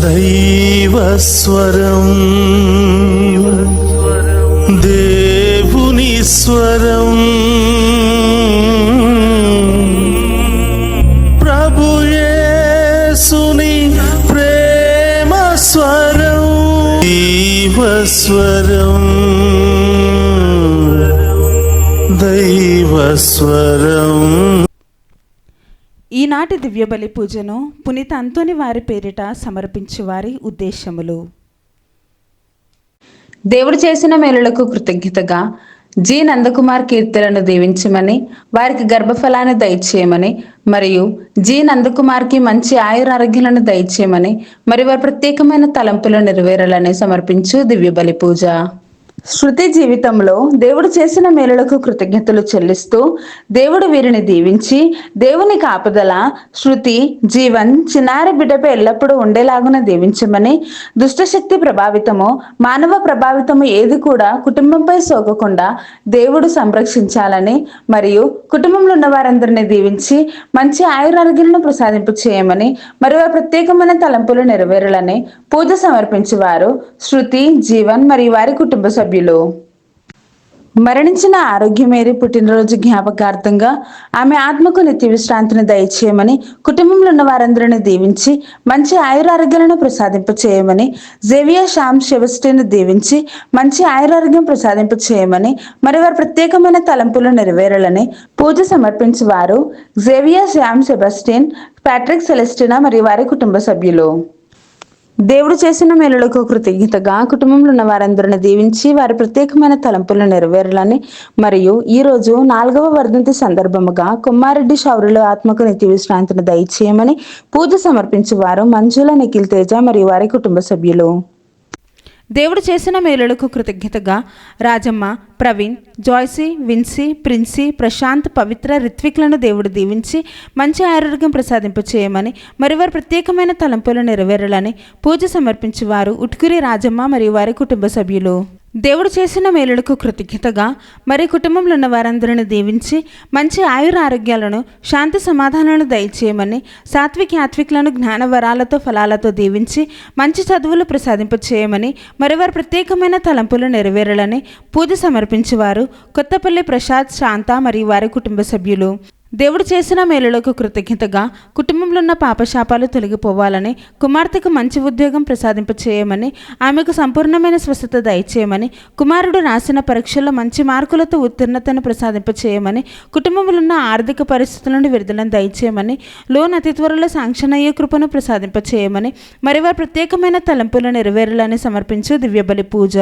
దైవస్వరం, దేవుని స్వరం, ప్రభు యేసుని ప్రేమ స్వరం, దైవస్వరం, దైవస్వరం. ఈనాటి దివ్యబలి పూజను పునీత అంతోని వారి పేరిట సమర్పించు వారి ఉద్దేశములు. దేవుడు చేసిన మేలులకు కృతజ్ఞతగా జి నందకుమార్ కీర్తులను దీవించమని, వారికి గర్భఫలాన్ని దయచేయమని, మరియు జి నందకుమార్కి మంచి ఆయురారోగ్యాలను దయచేయమని, మరి వారి ప్రత్యేకమైన తలంపులు నెరవేరాలని సమర్పించు దివ్యబలి పూజ. శృతి జీవితంలో దేవుడు చేసిన మేలులకు కృతజ్ఞతలు చెల్లిస్తూ దేవుడు వీరిని దీవించి దేవుని కాపుదల శృతి జీవన్ చిన్నారి బిడ్డపై ఎల్లప్పుడూ ఉండేలాగున దీవించమని, దుష్టశక్తి ప్రభావితము మానవ ప్రభావితము ఏది కూడా కుటుంబంపై సోకకుండా దేవుడు సంరక్షించాలని, మరియు కుటుంబంలో ఉన్న వారందరినీ దీవించి మంచి ఆయురారోగ్యాలను ప్రసాదింపు చేయమని, మరియు వారి ప్రత్యేకమైన తలంపులు నెరవేరాలని పూజ సమర్పించేవారు శృతి జీవన్ మరియు వారి కుటుంబ సభ్యులు. మరణించిన ఆరోగ్యమేరి పుట్టినరోజు జ్ఞాపకార్థంగా ఆమె ఆత్మకు నిత్య విశ్రాంతిని దయచేయమని, కుటుంబంలో ఉన్న వారందరినీ దీవించి మంచి ఆయురారోగ్యాలను ప్రసాదింప చేయమని, జేవియర్ శ్యామ్ సెబస్టియన్ దీవించి మంచి ఆయురారోగ్యం ప్రసాదింప చేయమని, మరి వారి ప్రత్యేకమైన తలంపులు నెరవేరాలని పూజ సమర్పించేవారు జేవియర్ శ్యామ్ సెబస్టియన్, ప్యాట్రిక్ సెలెస్టినా మరియు వారి కుటుంబ సభ్యులు. దేవుడు చేసిన మేలులకు కృతజ్ఞతగా కుటుంబంలో ఉన్న వారందరిని దీవించి వారి ప్రత్యేకమైన తలంపులు నెరవేరాలని, మరియు ఈ రోజు 4వ వర్ధంతి సందర్భముగా కొమ్మారెడ్డి శౌర్యుల ఆత్మకు నిత్య విశ్రాంతిని దయచేయమని పూజ సమర్పించేవారు మంజుల, నిఖిల్ తేజ మరియు వారి కుటుంబ సభ్యులు. దేవుడు చేసిన మేలులకు కృతజ్ఞతగా రాజమ్మ, ప్రవీణ్, జాయ్సీ, విన్సీ, ప్రిన్సీ, ప్రశాంత్, పవిత్ర, రిత్విక్లను దేవుడు దీవించి మంచి ఆరోగ్యం ప్రసాదింప చేయమని, మరి వారి ప్రత్యేకమైన తలంపులు నెరవేరాలని పూజ సమర్పించేవారు ఉట్కూరి రాజమ్మ మరియు వారి కుటుంబ సభ్యులు. దేవుడు చేసిన మేలులకు కృతజ్ఞతగా మరి కుటుంబంలో ఉన్న వారందరిని దీవించి మంచి ఆయురారోగ్యాలను శాంతి సమాధానాలను దయచేయమని, సాత్విక్ యాత్విక్లను జ్ఞాన వరాలతో ఫలాలతో దీవించి మంచి చదువులు ప్రసాదింప చేయమని, మరి వారి ప్రత్యేకమైన తలంపులు నెరవేరాలని పూజ సమర్పించేవారు కొత్తపల్లి ప్రసాద్, శాంత మరియు వారి కుటుంబ సభ్యులు. దేవుడు చేసిన మేలులకు కృతజ్ఞతగా కుటుంబంలో ఉన్న పాపశాపాలు తొలగిపోవాలని, కుమార్తెకు మంచి ఉద్యోగం ప్రసాదింప చేయమని, ఆమెకు సంపూర్ణమైన స్వస్థత దయచేయమని, కుమారుడు రాసిన పరీక్షల్లో మంచి మార్కులతో ఉత్తీర్ణతను ప్రసాదింప చేయమని, కుటుంబంలో ఉన్న ఆర్థిక పరిస్థితుల నుండి విడుదలను దయచేయమని, లోన్ అతి త్వరలో శాంక్షన్ అయ్యే కృపను ప్రసాదింప చేయమని, మరి వారి ప్రత్యేకమైన తలంపులు నెరవేరాలని సమర్పించు దివ్యబలి పూజ.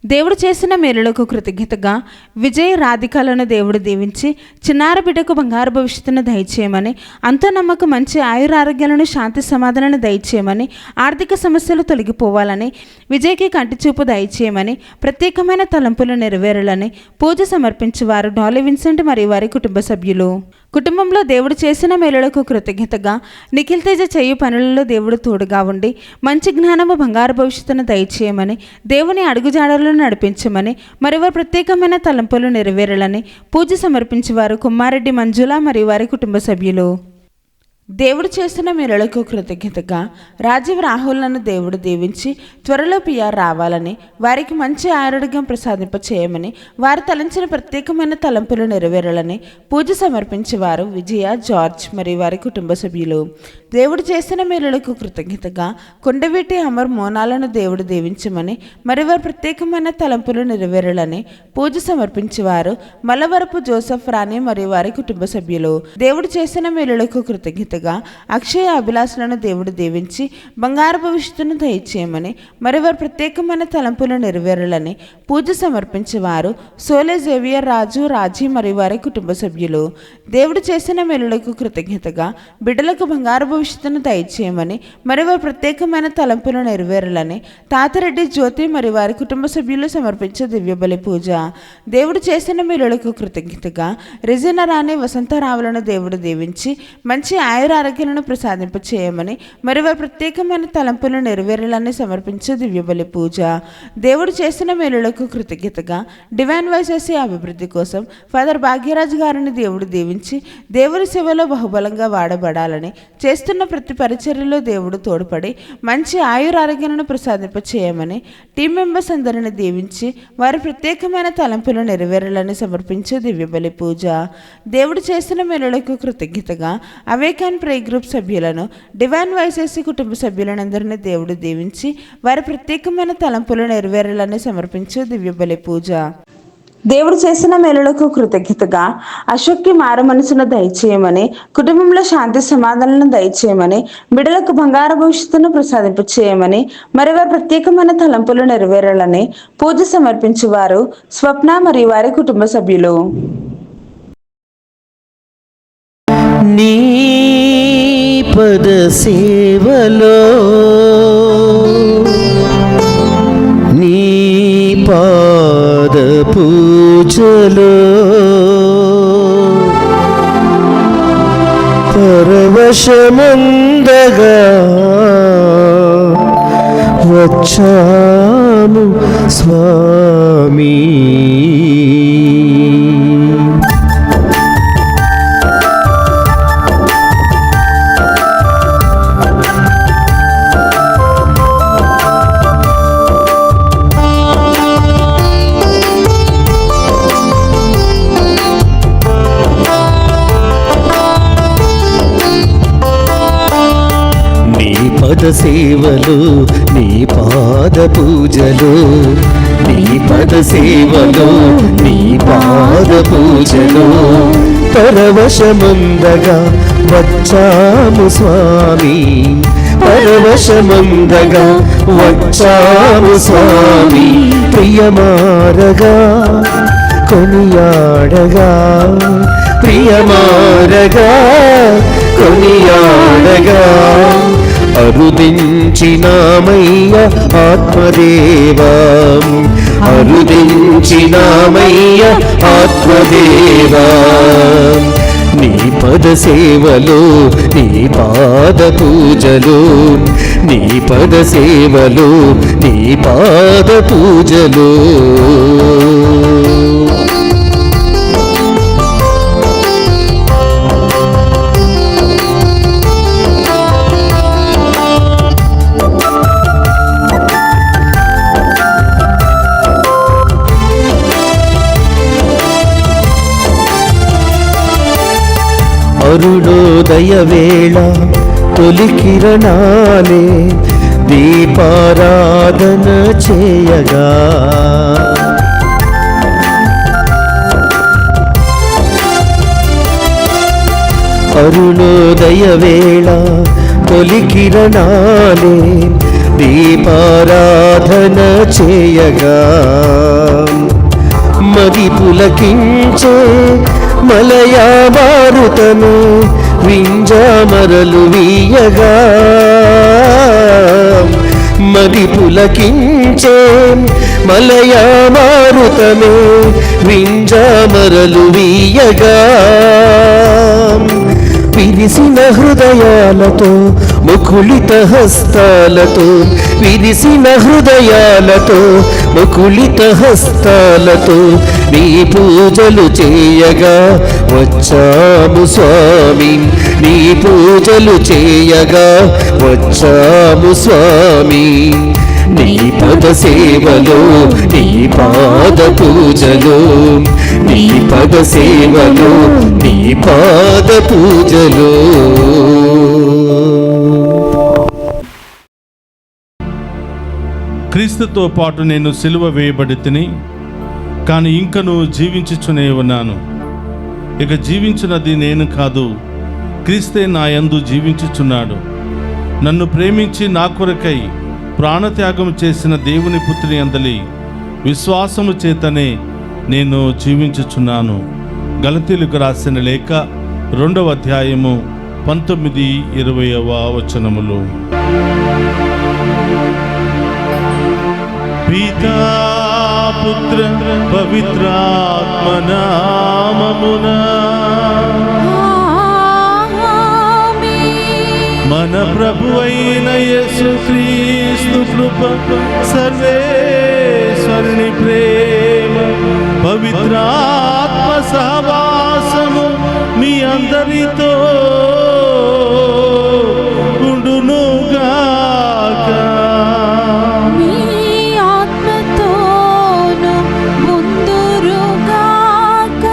దేవుడు చేసిన మేలులకు కృతజ్ఞతగా విజయ్, రాధికలను దేవుడు దీవించి చిన్నారి బిడ్డకు బంగారు భవిష్యత్తును దయచేయమని, అంతో నమ్మకు మంచి ఆయురారోగ్యాలను శాంతి సమాధానాలను దయచేయమని, ఆర్థిక సమస్యలు తొలగిపోవాలని, విజయ్కి కంటి చూపు దయచేయమని, ప్రత్యేకమైన తలంపులు నెరవేరాలని పూజ సమర్పించేవారు డాలీ విన్సెంట్ మరియు వారి కుటుంబ సభ్యులు. కుటుంబంలో దేవుడు చేసిన మేలులకు కృతజ్ఞతగా నిఖిల్ తేజ చేయు పనులలో దేవుడు తోడుగా ఉండి మంచి జ్ఞానము, బంగారు భవిష్యత్తును దయచేయమని, దేవుని అడుగుజాడలను నడిపించమని, మరి వారి ప్రత్యేకమైన తలంపులు నెరవేరాలని పూజ సమర్పించేవారు కొమ్మారెడ్డి మంజుల మరియు వారి కుటుంబ సభ్యులు. దేవుడు చేసిన మేలులకు కృతజ్ఞతగా రాజీవ్, రాహుల్లను దేవుడు దీవించి త్వరలో పిఆర్ రావాలని, వారికి మంచి ఆరోగ్యం ప్రసాదింప చేయమని, వారు తలంచిన ప్రత్యేకమైన తలంపులు నెరవేరాలని పూజ సమర్పించేవారు విజయ, జార్జ్ మరియు వారి కుటుంబ సభ్యులు. దేవుడు చేసిన మేలులకు కృతజ్ఞతగా కొండవీటి అమర్, మోనాలను దేవుడు దీవించమని, మరి వారి ప్రత్యేకమైన తలంపులు నెరవేరాలని పూజ సమర్పించేవారు మల్లవరపు జోసెఫ్, రాణి మరియు వారి కుటుంబ సభ్యులు. దేవుడు చేసిన మేలులకు కృతజ్ఞతగా అక్షయ, అభిలాషలను దేవుడు దీవించి బంగారు భవిష్యత్తును దయచేయమని, మరి వారి ప్రత్యేకమైన తలంపులు నెరవేరాలని పూజ సమర్పించేవారు సోలే, జేవియర్, రాజు, రాజీ మరియు వారి కుటుంబ సభ్యులు. దేవుడు చేసిన మేలులకు కృతజ్ఞతగా బిడ్డలకు బంగారు భవిష్యత్తును దయచేయమని, మరి వారి ప్రత్యేకమైన తలంపులు నెరవేరాలని తాతిరెడ్డి, జ్యోతి మరియు వారి కుటుంబ సభ్యులు సమర్పించే దివ్యబలి పూజ. దేవుడు చేసిన మేలులకు కృతజ్ఞతగా రెజినా, రాణి, వసంతరావులను దేవుడు దీవించి మంచి ఆయుర ఆరోగ్యాలను ప్రసాదింప చేయమని మరి వారి ప్రత్యేకమైన తలంపులను నెరవేరాలని సమర్పించే దివ్యబలి పూజ. దేవుడు చేసిన మేలులకు కృతజ్ఞతగా డివైన్ వైసెస్ అభివృద్ధి కోసం ఫాదర్ భాగ్యరాజు గారిని దేవుడు దీవించి దేవుని సేవలో బహుబలంగా వాడబడాలని, చేస్తున్న ప్రతి పరిచర్యలో దేవుడు తోడ్పడి మంచి ఆయుర ఆరోగ్యాలను ప్రసాదింప చేయమని టీం మెంబర్స్ అందరిని దీవించి వారి ప్రత్యేకమైన తలంపులు నెరవేరాలని సమర్పించే దివ్యబలి పూజ. దేవుడు చేసిన మేలులకు కృతజ్ఞతగా అవేకాన్ ప్రే గ్రూప్ సభ్యులను, డివైన్ వైసెస్ కుటుంబ సభ్యులందరినీ దేవుడు దీవించి వారి ప్రత్యేకమైన తలంపులు నెరవేరాలని సమర్పించే దివ్యబలి పూజ. దేవుడు చేసిన మేలులకు కృతజ్ఞతగా అశోక్కి మారు మనసును దయచేయమని, కుటుంబంలో శాంతి సమాధానాలను దయచేయమని, బిడ్డలకు బంగారు భవిష్యత్తును ప్రసాదింపు చేయమని మరి వారి ప్రత్యేకమైన తలంపులు నెరవేరాలని పూజ సమర్పించువారు స్వప్న మరియు వారి కుటుంబ సభ్యులు. నీ పద సేవలో నీ పాద పూజలో పరవశమందగా వచ్చాము స్వామి. పద సేవలు నీ పాద పూజలు, నీ పద సేవలు నీ పాద పూజలు పరవశమందగా వచ్చాము స్వామి. పరవశమందగా వచ్చాము స్వామి. ప్రియమారగా కొనియాడగా, ప్రియమారగా కొనియాడగా అరుదించినామయ్య ఆత్మదేవా, అరుదించినామయ్య ఆత్మదేవా. నీ పద సేవలు నీ పాద పూజలు, నీ పద సేవలు నీ పాద పూజలు. అరుణోదయ వేళ తొలి కిరణాలే దీపారాధన చేయగా, అరుణోదయ వేళ తొలి కిరణాలే దీపారాధన చేయగా, మది పులకించే మలయా మారుతను వింజామరలు వీయగా, మది పులకించే మలయా మారుతను వింజామరలు వీయగా, విరిసిన హృదయాలతో ముకుళిత హస్తాలతో, విరిసిన హృదయాలతో ముకుళిత హస్తాలతో నీ పూజలు చేయగా వచ్చాము స్వామి. నీ పూజలు చేయగా వచ్చాము స్వామి. నీ పద సేవలో నీ పాద పూజలో, నీ పద సేవలో నీ పాద పూజలో. క్రీస్తుతో పాటు నేను సిలువ వేయబడి తిని, కానీ ఇంకను జీవించుచునే ఉన్నాను. ఇక జీవించున్నది నేను కాదు, క్రీస్తే నా యందు జీవించుచున్నాడు. నన్ను ప్రేమించి నా కొరకై ప్రాణత్యాగం చేసిన దేవుని పుత్రుని అందలి విశ్వాసము చేతనే నేను జీవించుచున్నాను. గలతీయులకు రాసిన లేఖ 2వ అధ్యాయము 19-20వ వచనములు. పితా పుత్ర పవిత్రాత్మ నామమున ఆమేన్. మన ప్రభు అయిన యేసుక్రీస్తు కృప, సర్వేశ్వరుని ప్రేమ, పవిత్రాత్మ సహవాసము మీ అందరితో ఉండునుగాక. మీ ఆత్మతోను ఉందురుగాక.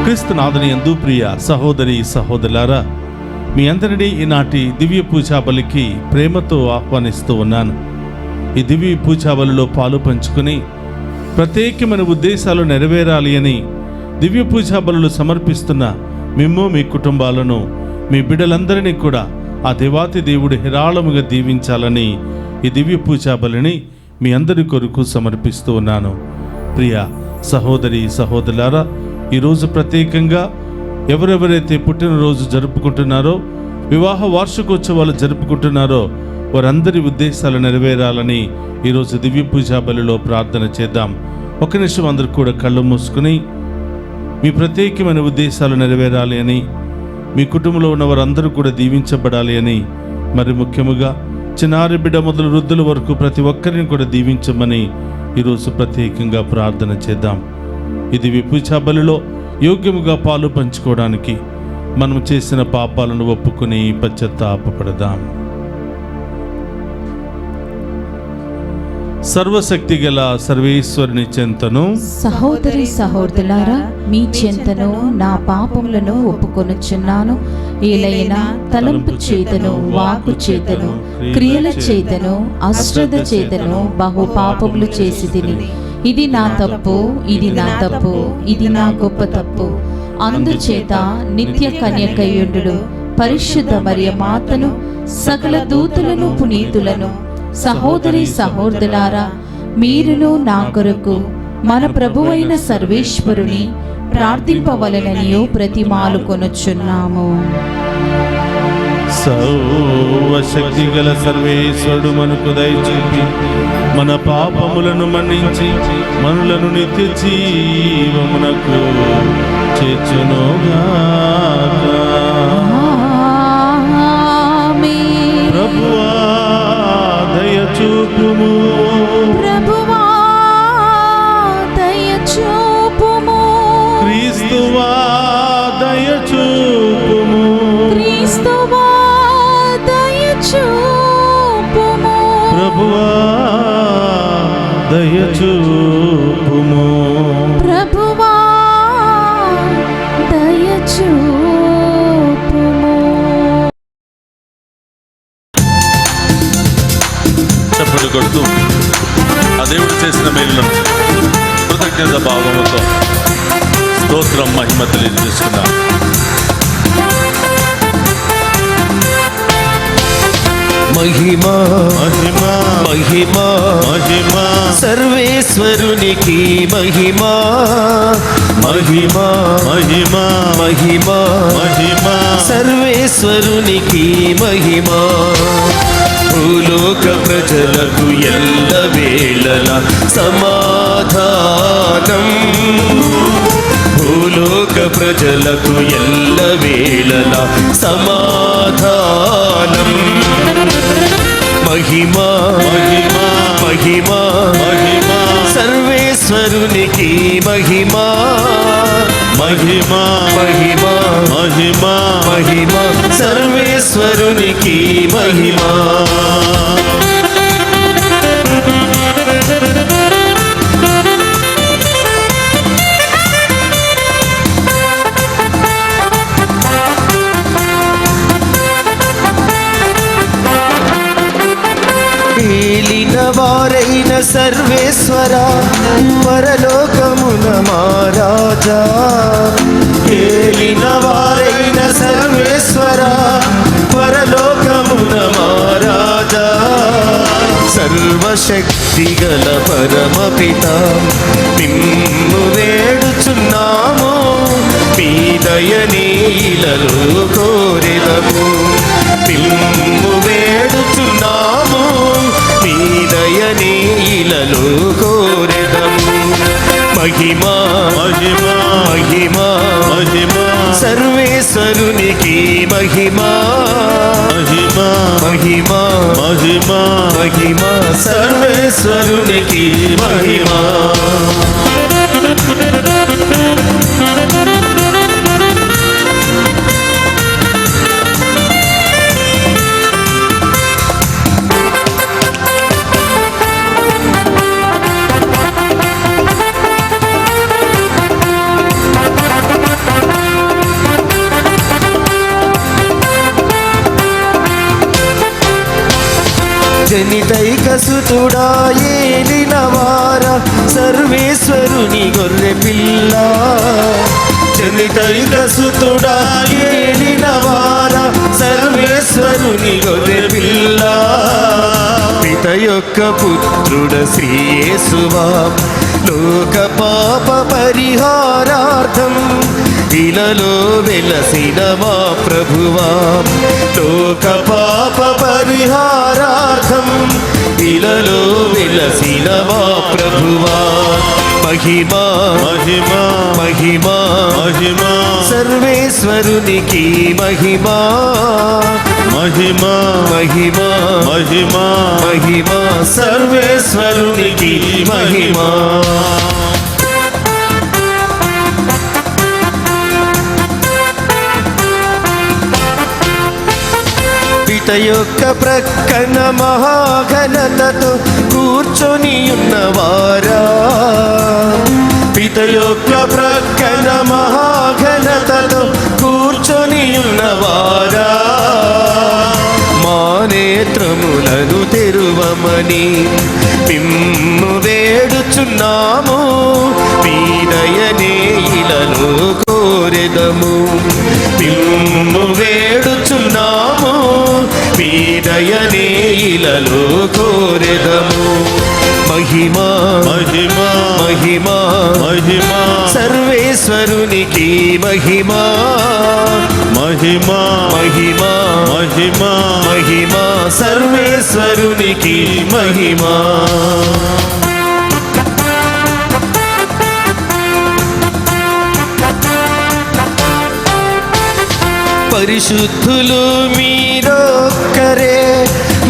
క్రీస్తునాథుని యందు ప్రియ సహోదరి సహోదరులారా, మీ అందరినీ ఈనాటి దివ్య పూజా బలికి ప్రేమతో ఆహ్వానిస్తూ ఉన్నాను. ఈ దివ్య పూజా బలిలో పాలు పంచుకుని ప్రత్యేకమైన ఉద్దేశాలు నెరవేరాలి అని దివ్య పూజా బలులు సమర్పిస్తున్న మిమ్ము, మీ కుటుంబాలను, మీ బిడ్డలందరినీ కూడా ఆ దేవాతి దేవుడు హేరాళముగా దీవించాలని ఈ దివ్య పూజా బలిని మీ అందరి కొరకు సమర్పిస్తూ ఉన్నాను. ప్రియ సహోదరి సహోదరులారా, ఈరోజు ప్రత్యేకంగా ఎవరెవరైతే పుట్టినరోజు జరుపుకుంటున్నారో, వివాహ వార్షికోత్సవాలు జరుపుకుంటున్నారో వారందరి ఉద్దేశాలు నెరవేరాలని ఈరోజు దివ్య పూజా బలిలో ప్రార్థన చేద్దాం. ఒక నిమిషం అందరూ కూడా కళ్ళు మూసుకుని మీ ప్రత్యేకమైన ఉద్దేశాలు నెరవేరాలి అని, మీ కుటుంబంలో ఉన్న వారందరూ కూడా దీవించబడాలి అని, మరి ముఖ్యముగా చిన్నారి బిడ్డ మొదలు వృద్ధుల వరకు ప్రతి ఒక్కరిని కూడా దీవించమని ఈరోజు ప్రత్యేకంగా ప్రార్థన చేద్దాం. ఈ దివ్య పూజా బలిలో యోగ్యముగా పాలు పంచుకోవడానికి మనం చేసిన పాపాలను ఒప్పుకొని పశ్చాత్తాపపడదాం. సర్వశక్తి గల సర్వేశ్వరుని చెంతను, సహోదరి సహోదరులారా, మీ చెంతను నా పాపములను ఒప్పుకొనుచున్నాను. ఏలైనా తలంపు చేతను, వాకు చేతను, క్రియల చేతను, అశ్రద్ధ చేతను బహు పాపములు చేసి తిని. ఇది నా తప్పు, ఇది నా తప్పు, ఇది నా గొప్ప తప్పు. అందుచేత నిత్య కన్యకయుండు పరిశుద్ధ మరియ మాతను, సకల దూతలను, పునీతులను, సహోదరి సహోదరులారా, మీరును నా కొరకు మన ప్రభువైన సర్వేశ్వరుని ప్రార్థింపవలెననియు ప్రతిమాలు కొనుచున్నాము. సర్వశక్తి గల సర్వేశ్వరుడు మనకు దయచూపి మన పాపములను మన్నించి మనలను నిత్య జీవమునకు చేర్చునుగాక. ప్రభువా దయచూపుము, ప్రభువా దయచూపుము, క్రీస్తువా దయచూపుము, క్రీస్తువా దయచూపుము, ప్రభువా దయచూపుము. ప్రభువా దయచూపుము. చప్పట్లు కొడుతూ ఆ దేవుడు చేసిన మేలులను కృతజ్ఞత భావముతో స్తోత్రం మహిమ తెలియజేసుకున్నాం. మహిమా మహిమా మహిమా మహిమా సర్వేశ్వరునికి మహిమా మహిమా మహిమా మహిమా మహిమా సర్వేశ్వరునికి మహిమా. భూలోక ప్రజలకు ఎల్ల వేళల సమాధానం, భూలోక ప్రజలకు ఎల్ల వేళల సమాధానం. మహిమా మహిమా మహిమా మహిమా సర్వేశ్వరునికి మహిమా మహిమా మహిమా మహిమా మహిమా సర్వేశ్వరునికి మహిమా. ఏలిన వారైన సర్వేశ్వర పరలోకమున మహారాజా, ఏలిన వారైన సర్వేశ్వర పరలోకమున మహారాజా. సర్వశక్తి గల పరమపిత నిన్ను వేడుచున్నాము, మీ దయనీలలో కోరెదము. నిన్ను వేడుచున్నాము, మీ దయనీలలో కోరెదము. మహిమా మహిమా మహిమా మహిమా సర్వేశ్వరునికి మహిమా మహిమా మహిమా సర్వేశ్వరునికి మహిమా. జనితైక సుతుడా ఏలినవార సర్వేశ్వరుని గొర్రె పిల్ల. జనితైక సుతుడా ఏలినవార సర్వేశ్వరుని గొర్రె పిల్ల. పిత యొక్క పుత్రుడ శ్రీ యేసువా లోక పాప పరిహారార్థం ఇలలో వెలసిన మా ప్రభువా. లోక పాప పరిహారార్థం ఇలలో వెలసిన మా ప్రభువా. మహిమా మహిమా మహిమా మహిమా సర్వేశ్వరునికి మహిమా. మహిమా మహిమా మహిమా మహిమా సర్వేశ్వరునికి మహిమా. పిత యొక్క ప్రక్కన మహాఘనతతో కూర్చొని ఉన్నవారా. పిత యొక్క ప్రక్కన మహాఘనతతో కూర్చొని ఉన్నవారా. మా నేత్రములను తెరువమని మిమ్ము వేడుచున్నాము. మీ దయనే ఇలలో కోరెదము. మిమ్ము వేడుచున్నాము. మీ దయనే ఇలలో కోరెదము. మహిమా మహిమా మహిమా మహిమా సర్వేశ్వరునికి మహిమా. మహిమా మహిమా మహిమా మహిమా సర్వేశ్వరునికి మహిమా. పరిశుద్ధులు మీరొక్కరే,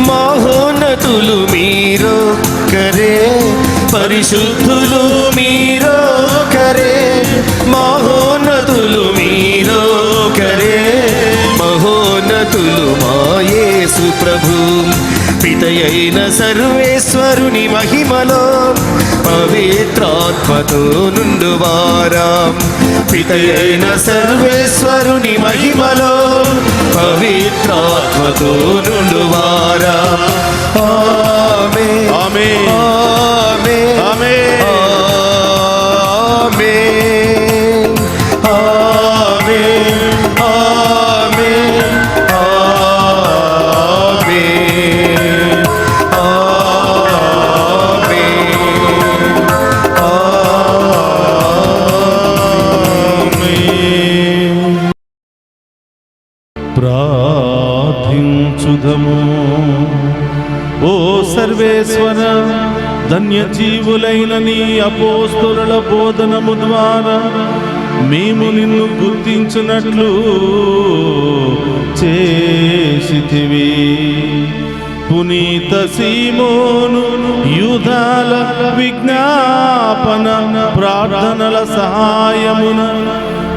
మహోన్నతులు మీరొక్కరే. పరిశుద్ధులు మీరొక్కరే, మహోన్నతులు మీరొక్కరే. మహోన్నతులు మా యేసు ప్రభు. పితయైన సర్వేశ్వరుని మహిమలో పవిత్రాత్మతో నుండువారా. పితయైన సర్వేశ్వరుని మహిమలో పవిత్రాత్మతో నుండువారా. ఆమేన్ ఆమేన్ ఆమేన్ ఆమేన్ ఆమేన్ ఆమేన్ ఆమేన్ ప్రార్థించుదము. ఓ సర్వేశ్వర, ధన్య జీవులైన నీ అపోస్తలుల బోధనము ద్వారా మేము నిన్ను గుర్తించున్నట్లు చేసితివి. పునీత సీమోను యూదాల విజ్ఞాపన ప్రార్థనల సహాయమున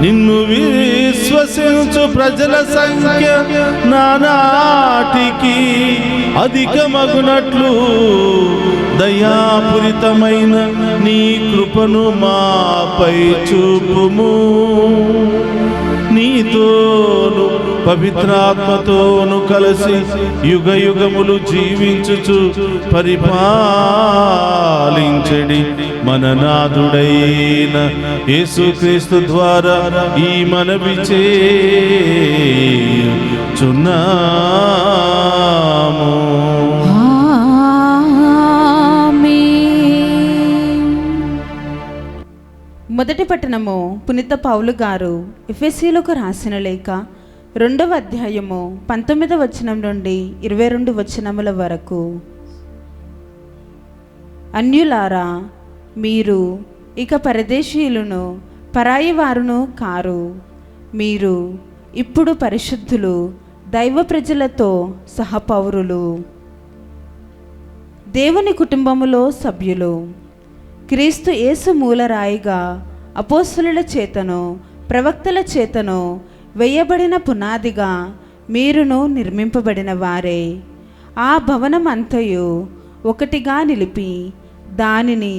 నిన్ను విశ్వసించు ప్రజల సంఖ్య నానాటికి అధికమగునట్లు దయాపూరితమైన నీ కృపను మాపై చూపుము. నీతోను పవిత్రాత్మతోను కలిసి యుగ యుగములు జీవించుచు పరిపాలించడి మన నాథుడైన యేసుక్రీస్తు ద్వారా ఈ మనవి చేయుచున్నాము. మొదటి పట్టణము పునీత పౌలు గారు ఎఫెసీయులకు రాసిన లేఖ 2వ అధ్యాయము 19వ వచనం నుండి 22 వచనముల వరకు. అన్యులారా, మీరు ఇక పరదేశీయులను పరాయి వారును కారు. మీరు ఇప్పుడు పరిశుద్ధులు, దైవ ప్రజలతో సహపౌరులు. దేవుని కుటుంబములో సభ్యులు. క్రీస్తు యేసు మూలరాయిగా అపోస్తలుల చేతను ప్రవక్తల చేతను వేయబడిన పునాదిగా మీరును నిర్మింపబడిన వారే. ఆ భవనం అంతయు ఒకటిగా నిలిపి దానిని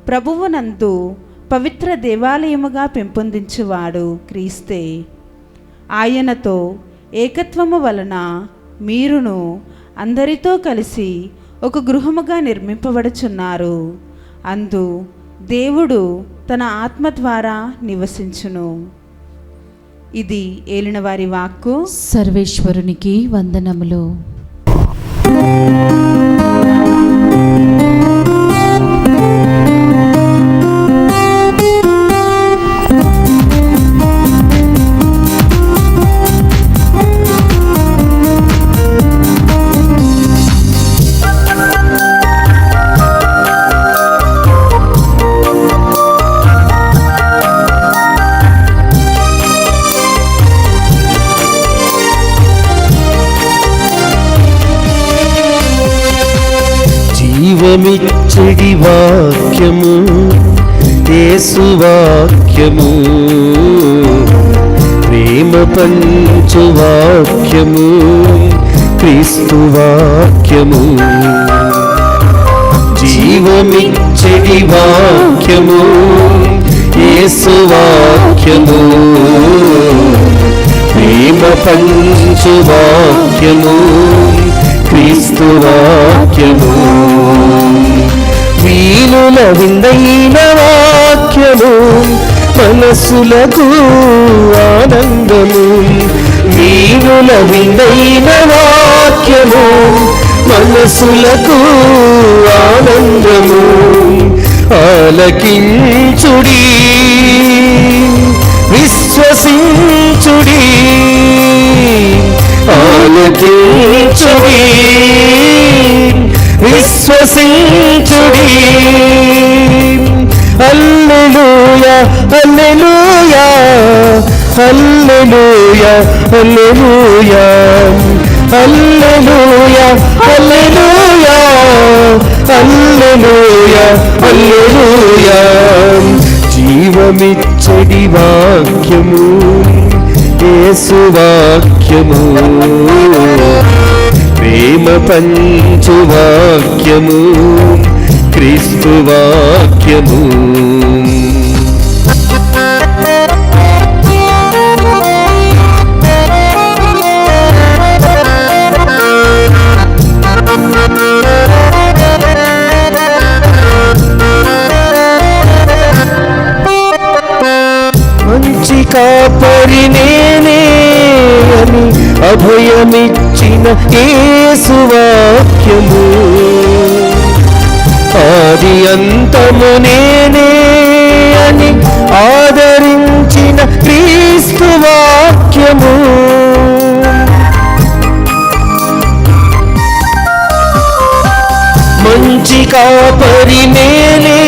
ప్రభువునందు పవిత్ర దేవాలయముగా పెంపొందించువాడు క్రీస్తే. ఆయనతో ఏకత్వము వలన మీరును అందరితో కలిసి ఒక గృహముగా నిర్మింపబడుచున్నారు. అందు దేవుడు తన ఆత్మ ద్వారా నివసించును. ఇది ఏలినవారి వాక్కు. సర్వేశ్వరునికి వందనములు. జీవమిచ్చడి వాక్యము యేసు వాక్యము, ప్రేమ పంచు వాక్యము క్రీస్తు వాక్యము. జీవమిచ్చడి వాక్యము యేసు వాక్యము, ప్రేమ పంచు వాక్యము క్రీస్తు వాక్యము. వీణుల విందైన వాక్యము మనసులకు ఆనందము. వీణుల విందైన వాక్యము మనసులకు ఆనందము. ఆలకించుడి విశ్వసించుడి, ఆలకించుడి విశ్వసించుడి. హల్లెలూయా హల్లెలూయా హల్లెలూయా హల్లెలూయా హల్లెలూయా హల్లెలూయా హల్లెలూయా హల్లెలూయా. జీవమిచ్చడి వాక్యము యేసు వాక్యము, ప్రేమ పంచు వాక్యము క్రీస్తు వాక్యము. మంచి కాపరి నేనే అని అభయమిచ్చిన యేసు వాక్యము, ఆది అంతము నేనే అని ఆదరించిన క్రీస్తు వాక్యము. మంచి కాపరి నేనే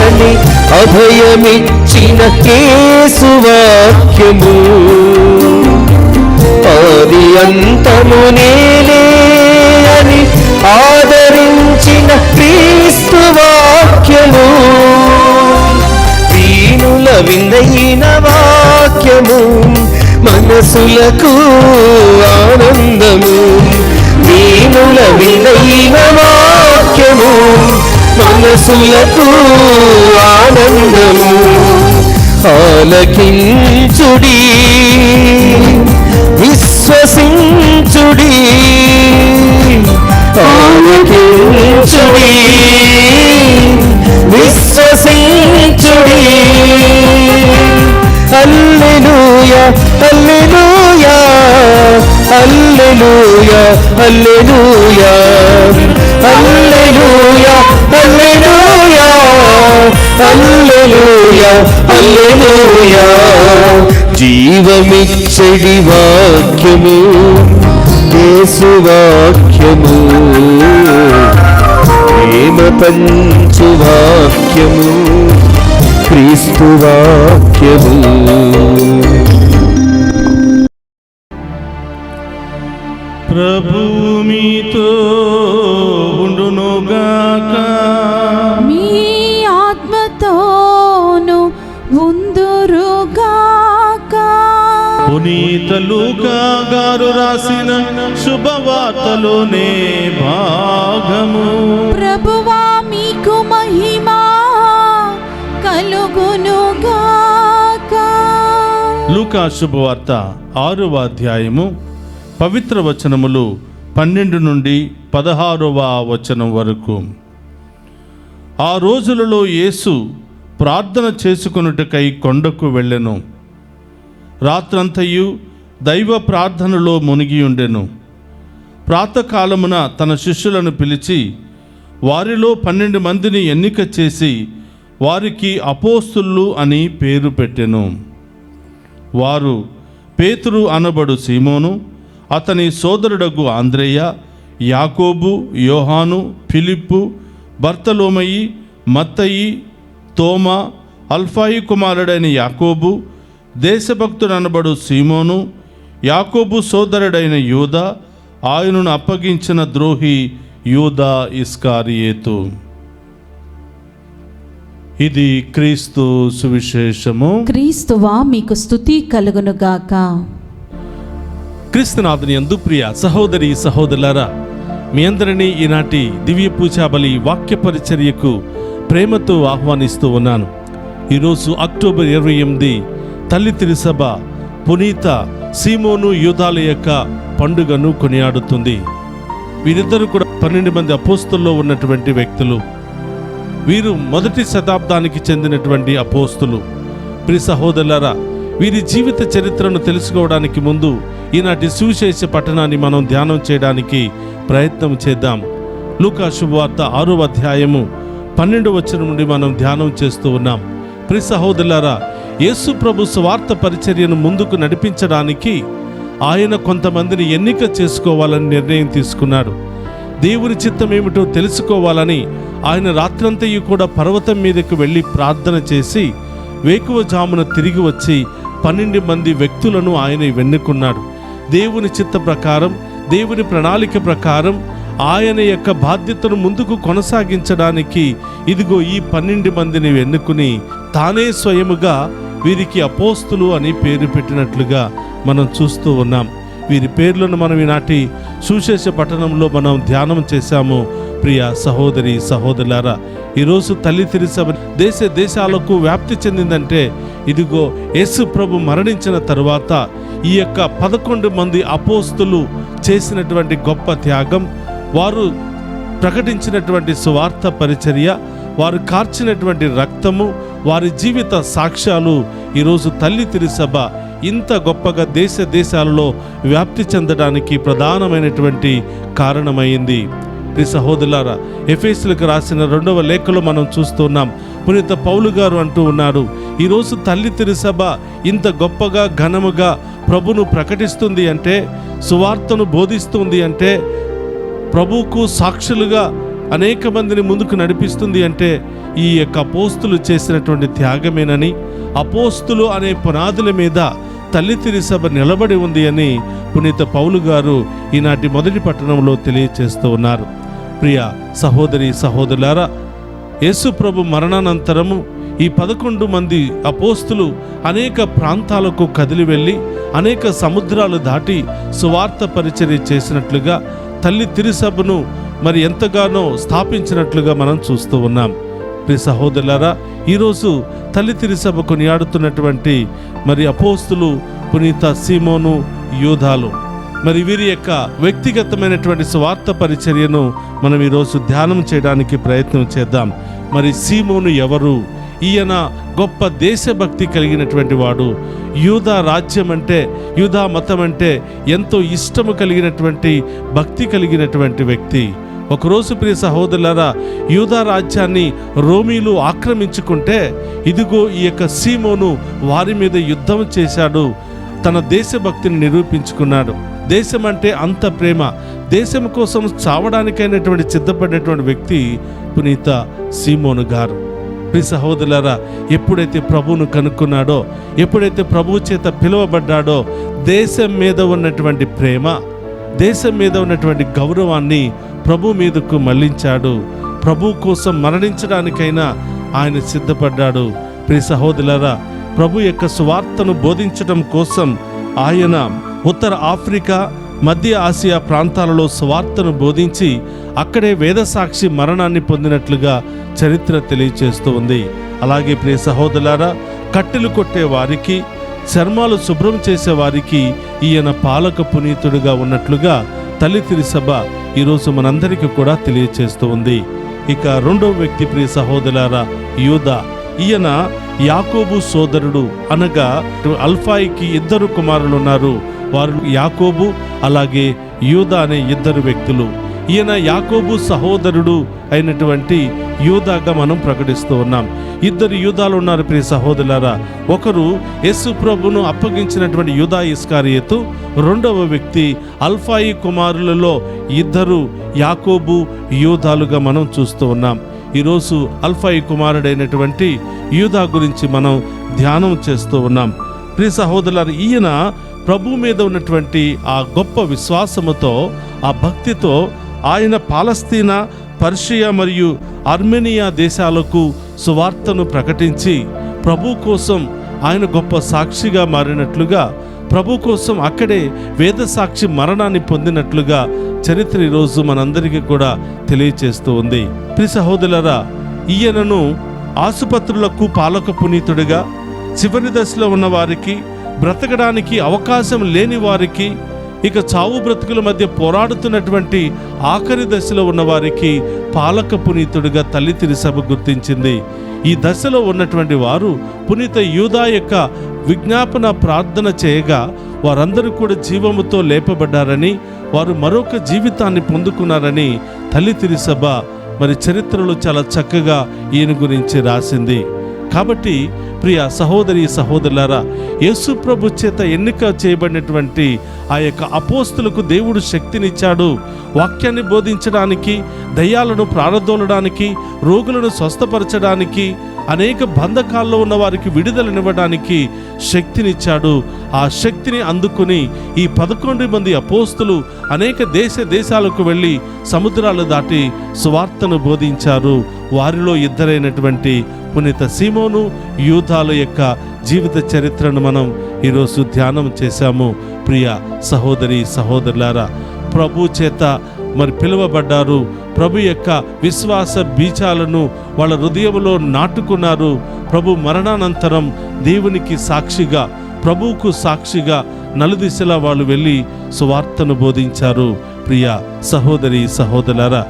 అని అభయమిచ్చిన యేసు వాక్యము, ఆది అంతము నేనే అని ఆదరించిన క్రీస్తు వాక్యము. వీణుల విందైన వాక్యము మనసులకు ఆనందము. వీణుల విందైన వాక్యము మనసులకు ఆనందము. ఆలకించుడి విశ్వసించుడి, ఆలకించుడి విశ్వసించుడి. హల్లెలూయా హల్లెలూయా హల్లెలూయా హల్లెలూయా హల్లెలూయా హల్లెలూయా హల్లెలూయా హల్లెలూయా. జీవమిచ్చడి వాక్యము యేసు వాక్యము, ప్రేమ పంచు వాక్యము క్రీస్తు వాక్యము. ప్రభు మీతో ఉండునుగాక. మీ ఆత్మతోను ఉందురుగాక. పునీత లూకా గారు రాసిన శుభవార్తలోనే భాగము. ప్రభువా మీకు మహిమా కలుగునుగాక. లూకా శుభవార్త 6వ అధ్యాయము పవిత్ర వచనములు 12 నుండి 16వ వచనం వరకు. ఆ రోజులలో యేసు ప్రార్థన చేసుకొనుటకై కొండకు వెళ్ళెను. రాత్రంతయు దైవ ప్రార్థనలో మునిగి ఉండెను. ప్రాతకాలమున తన శిష్యులను పిలిచి వారిలో 12 మందిని ఎన్నిక చేసి వారికి అపోస్తులు అని పేరు పెట్టెను. వారు పేతురు అనబడు సీమోను, అతని సోదరుడగు ఆంద్రేయ, యాకోబు, యోహాను, ఫిలిప్పు, బర్తలోమయి, మత్తయి, తోమా, అల్ఫాయి కుమారుడైన యాకోబు, దేశభక్తుడనబడు సీమోను, యాకోబు సోదరుడైన యూదా, ఆయనను అప్పగించిన ద్రోహి యూదా ఇస్కారియేతు. ఇది క్రీస్తు సువిశేషము. క్రీస్తువా మీకు స్తుతి కలుగునుగాక. క్రీస్తునాథుని యందు ప్రియ సహోదరి సహోదరులారా, మీ అందరినీ ఈనాటి దివ్య పూజాబలి వాక్య పరిచర్యకు ప్రేమతో ఆహ్వానిస్తూ ఉన్నాను. ఈరోజు అక్టోబర్ 28 తల్లి తిరుసభ పునీత సీమోను యూదాల యొక్క పండుగను కొనియాడుతుంది. వీరిద్దరూ కూడా 12 మంది అపోస్తుల్లో ఉన్నటువంటి వ్యక్తులు. వీరు మొదటి శతాబ్దానికి చెందినటువంటి అపోస్తులు. ప్రియ సహోదరులారా, వీరి జీవిత చరిత్రను తెలుసుకోవడానికి ముందు ఈనాటి సువిశేష పట్టణాన్ని మనం ధ్యానం చేయడానికి ప్రయత్నం చేద్దాం. లూకా శుభవార్త 6వ అధ్యాయము 12వ వచనం నుండి మనం ధ్యానం చేస్తూ ఉన్నాం. ప్రియ సహోదరులారా, యేసు ప్రభు సువార్త పరిచర్యను ముందుకు నడిపించడానికి ఆయన కొంతమందిని ఎన్నిక చేసుకోవాలని నిర్ణయం తీసుకున్నాడు. దేవుని చిత్తం ఏమిటో తెలుసుకోవాలని ఆయన రాత్రంతయు కూడా పర్వతం మీదకు వెళ్ళి ప్రార్థన చేసి వేకువజామున తిరిగి వచ్చి 12 మంది వ్యక్తులను ఆయన ఎన్నుకున్నాడు. దేవుని చిత్త ప్రకారం, దేవుని ప్రణాళిక ప్రకారం ఆయన యొక్క బాధ్యతను ముందుకు కొనసాగించడానికి ఇదిగో ఈ 12 మందిని ఎన్నుకుని తానే స్వయముగా వీరికి అపోస్తులు అని పేరు పెట్టినట్లుగా మనం చూస్తూ ఉన్నాం. వీరి పేర్లను మనం ఈనాటి సువిశేష పట్టణంలో మనం ధ్యానం చేశాము. ప్రియ సహోదరి సహోదరులారా, ఈరోజు తల్లి తిరుసభ దేశ దేశాలకు వ్యాప్తి చెందిందంటే ఇదిగో యేసు ప్రభు మరణించిన తరువాత ఈ యొక్క 11 మంది అపోస్తులు చేసినటువంటి గొప్ప త్యాగం, వారు ప్రకటించినటువంటి సువార్త పరిచర్య, వారు కార్చినటువంటి రక్తము, వారి జీవిత సాక్ష్యాలు ఈరోజు తల్లి తిరుసభ ఇంత గొప్పగా దేశ దేశాలలో వ్యాప్తి చెందడానికి ప్రధానమైనటువంటి కారణమైంది. ప్రియ సహోదరులారా, ఎఫెసీయులకు రాసిన 2వ లేఖలో మనం చూస్తున్నాం. పునీత పౌలు గారు అంటూ ఉన్నారు, ఈరోజు తల్లి తిరుసభ ఇంత గొప్పగా ఘనముగా ప్రభును ప్రకటిస్తుంది అంటే, సువార్తను బోధిస్తుంది అంటే, ప్రభువుకు సాక్షులుగా అనేక మందిని ముందుకు నడిపిస్తుంది అంటే ఈ యొక్క అపోస్తులు చేసినటువంటి త్యాగమేనని, అపోస్తులు అనే పునాదుల మీద తల్లి తిరుసభ నిలబడి ఉంది అని పునీత పౌలు గారు ఈనాటి మొదటి పట్టణంలో తెలియచేస్తూ ఉన్నారు. ప్రియ సహోదరి సహోదరులారా, యేసు ప్రభు మరణానంతరము ఈ 11 మంది అపోస్తులు అనేక ప్రాంతాలకు కదిలి వెళ్ళి అనేక సముద్రాలు దాటి సువార్త పరిచర్య చేసినట్లుగా తల్లి తిరుసభను మరి ఎంతగానో స్థాపించినట్లుగా మనం చూస్తూ ఉన్నాం. ప్రియ సహోదరులారా, ఈరోజు తల్లి తిరుసభ కొనియాడుతున్నటువంటి మరి అపోస్తులు పునీత సీమోను, యూదాలు, మరి వీరి యొక్క వ్యక్తిగతమైనటువంటి స్వార్థ పరిచర్యను మనం ఈరోజు ధ్యానం చేయడానికి ప్రయత్నం చేద్దాం. మరి సీమోను ఎవరు? ఈయన గొప్ప దేశభక్తి కలిగినటువంటి వాడు. యూదా రాజ్యం అంటే, యూదా మతం అంటే ఎంతో ఇష్టము కలిగినటువంటి, భక్తి కలిగినటువంటి వ్యక్తి. ఒకరోజు ప్రియ సహోదరులారా, యూదా రాజ్యాన్ని రోమీలు ఆక్రమించుకుంటే ఇదిగో ఈ యొక్క సీమోను వారి మీద యుద్ధం చేశాడు. తన దేశభక్తిని నిరూపించుకున్నాడు. దేశం అంటే అంత ప్రేమ, దేశం కోసం చావడానికైనటువంటి సిద్ధపడినటువంటి వ్యక్తి పునీత సీమోను గారు. ప్రియ సహోదరులారా, ఎప్పుడైతే ప్రభువును కనుక్కున్నాడో, ఎప్పుడైతే ప్రభువు చేత పిలువబడ్డాడో, దేశం మీద ఉన్నటువంటి ప్రేమ, దేశం మీద ఉన్నటువంటి గౌరవాన్ని ప్రభు మీదకు మళ్లించాడు. ప్రభు కోసం మరణించడానికైనా ఆయన సిద్ధపడ్డాడు. ప్రియ సహోదరులారా, ప్రభు యొక్క సువార్తను బోధించడం కోసం ఆయన ఉత్తర ఆఫ్రికా, మధ్య ఆసియా ప్రాంతాలలో సువార్తను బోధించి అక్కడే వేదసాక్షి మరణాన్ని పొందినట్లుగా చరిత్ర తెలియచేస్తూ ఉంది. అలాగే ప్రియ సహోదరులారా, కట్టెలు కొట్టే వారికి, చర్మాలు శుభ్రం చేసే వారికి ఈయన పాలక పునీతుడిగా ఉన్నట్లుగా తల్లి తిరుసభ ఈరోజు మనందరికీ కూడా తెలియచేస్తూ ఉంది. ఇక రెండో వ్యక్తి ప్రియ సహోదరులారా, యూదా. ఈయన యాకోబు సోదరుడు. అనగా అల్ఫాయికి 2 కుమారులు ఉన్నారు. వారు యాకోబు అలాగే యూదా అనే 2 వ్యక్తులు. ఈయన యాకోబు సహోదరుడు అయినటువంటి యూదాగా మనం ప్రకటిస్తూ ఉన్నాం. 2 యూదాలు ఉన్నారు ప్రియ సహోదరులారా. ఒకరు యేసు ప్రభును అప్పగించినటువంటి యూదా ఇస్కారియోతు, రెండవ వ్యక్తి అల్ఫాయి కుమారులలో 2 యాకోబు యూదాలుగా మనం చూస్తూ ఉన్నాం. ఈరోజు అల్ఫాయి కుమారుడైనటువంటి యూదా గురించి మనం ధ్యానం చేస్తూ ఉన్నాం. ప్రియ సహోదరులారా, ఈయన ప్రభు మీద ఉన్నటువంటి ఆ గొప్ప విశ్వాసముతో, ఆ భక్తితో ఆయన పాలస్తీనా, పర్షియా మరియు ఆర్మేనియా దేశాలకు సువార్తను ప్రకటించి ప్రభు కోసం ఆయన గొప్ప సాక్షిగా మారినట్లుగా, ప్రభు కోసం అక్కడే వేద సాక్షి మరణాన్ని పొందినట్లుగా చరిత్ర ఈరోజు మనందరికీ కూడా తెలియచేస్తూ ఉంది. ప్రియ సహోదరులారా, ఈయనను ఆసుపత్రులకు పాలక పునీతుడిగా, చివరి దశలో ఉన్న వారికి, బ్రతకడానికి అవకాశం లేని వారికి, ఇక చావు బ్రతుకుల మధ్య పోరాడుతున్నటువంటి ఆఖరి దశలో ఉన్న వారికి పాలక పునీతుడిగా తల్లి తిరుసభ గుర్తించింది. ఈ దశలో ఉన్నటువంటి వారు పునీత యూదా యొక్క విజ్ఞాపన ప్రార్థన చేయగా వారందరూ కూడా జీవముతో లేపబడ్డారని, వారు మరొక జీవితాన్ని పొందుకున్నారని తల్లి తిరుసభ మరి చరిత్రలో చాలా చక్కగా ఈయన గురించి రాసింది. కాబట్టి ప్రియ సహోదరి సహోదరులారా, యేసు ప్రభు చేత ఎన్నిక చేయబడినటువంటి ఆ యొక్క అపోస్తులకు దేవుడు శక్తినిచ్చాడు. వాక్యాన్ని బోధించడానికి, దయ్యాలను ప్రారదోలడానికి, రోగులను స్వస్థపరచడానికి, అనేక బంధకాల్లో ఉన్న వారికి విడుదలనివ్వడానికి శక్తినిచ్చాడు. ఆ శక్తిని అందుకుని ఈ 11 మంది అపోస్తులు అనేక దేశాలకు వెళ్ళి సముద్రాలు దాటి సువార్తను బోధించారు. వారిలో 2 పునీత సీమోను, యూదాల యొక్క జీవిత చరిత్రను మనం ఈరోజు ధ్యానం చేశాము. ప్రియ సహోదరి సహోదరులారా, ప్రభు చేత మరి పిలువబడ్డారు. ప్రభు యొక్క విశ్వాస బీజాలను వాళ్ళ హృదయంలో నాటుకున్నారు. ప్రభు మరణానంతరం దేవునికి సాక్షిగా, ప్రభువుకు సాక్షిగా నలుదిశలా వాళ్ళు వెళ్ళి సువార్తను బోధించారు. ప్రియ సహోదరి సహోదరులారా,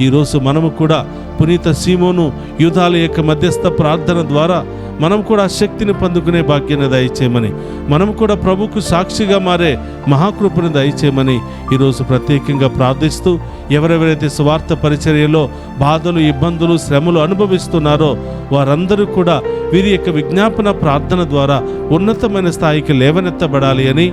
ఈరోజు మనము కూడా పునీత సీమోను, యూదాల యొక్క మధ్యస్థ ప్రార్థన ద్వారా మనం కూడా శక్తిని పొందుకునే భాగ్యాన్ని దయచేయమని, మనం కూడా ప్రభుకు సాక్షిగా మారే మహాకృపను దయచేయమని ఈరోజు ప్రత్యేకంగా ప్రార్థిస్తూ, ఎవరెవరైతే సువార్త పరిచర్యలో బాధలు, ఇబ్బందులు, శ్రమలు అనుభవిస్తున్నారో వారందరూ కూడా వీరి యొక్క విజ్ఞాపన ప్రార్థన ద్వారా ఉన్నతమైన స్థాయికి లేవనెత్తబడాలి అని,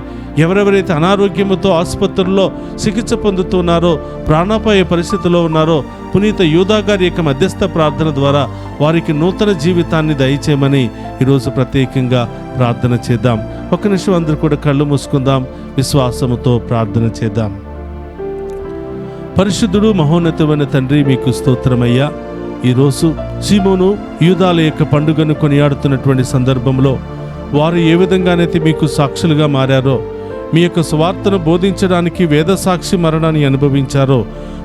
ఎవరెవరైతే అనారోగ్యముతో ఆసుపత్రుల్లో చికిత్స పొందుతున్నారో, ప్రాణాపాయ పరిస్థితిలో ఉన్నారో పునీత యూదా గారి యొక్క మధ్యస్థ ప్రార్థన ద్వారా వారికి నూతన జీవితాన్ని దయచేయమని ఈరోజు ప్రత్యేకంగా ప్రార్థన చేద్దాం. ఒక నిమిషం అందరూ కూడా కళ్ళు మూసుకుందాం, విశ్వాసముతో ప్రార్థన చేద్దాం. పరిశుద్ధుడు మహోన్నతమైన తండ్రి, మీకు స్తోత్రమయ్యా. ఈరోజు సీమోను, యూదాల యొక్క పండుగను కొనియాడుతున్నటువంటి సందర్భంలో వారు ఏ విధంగానైతే మీకు సాక్షులుగా మారారో, మీ యొక్క సువార్తను బోధించడానికి వేద సాక్షి మరణాన్ని అనుభవించారో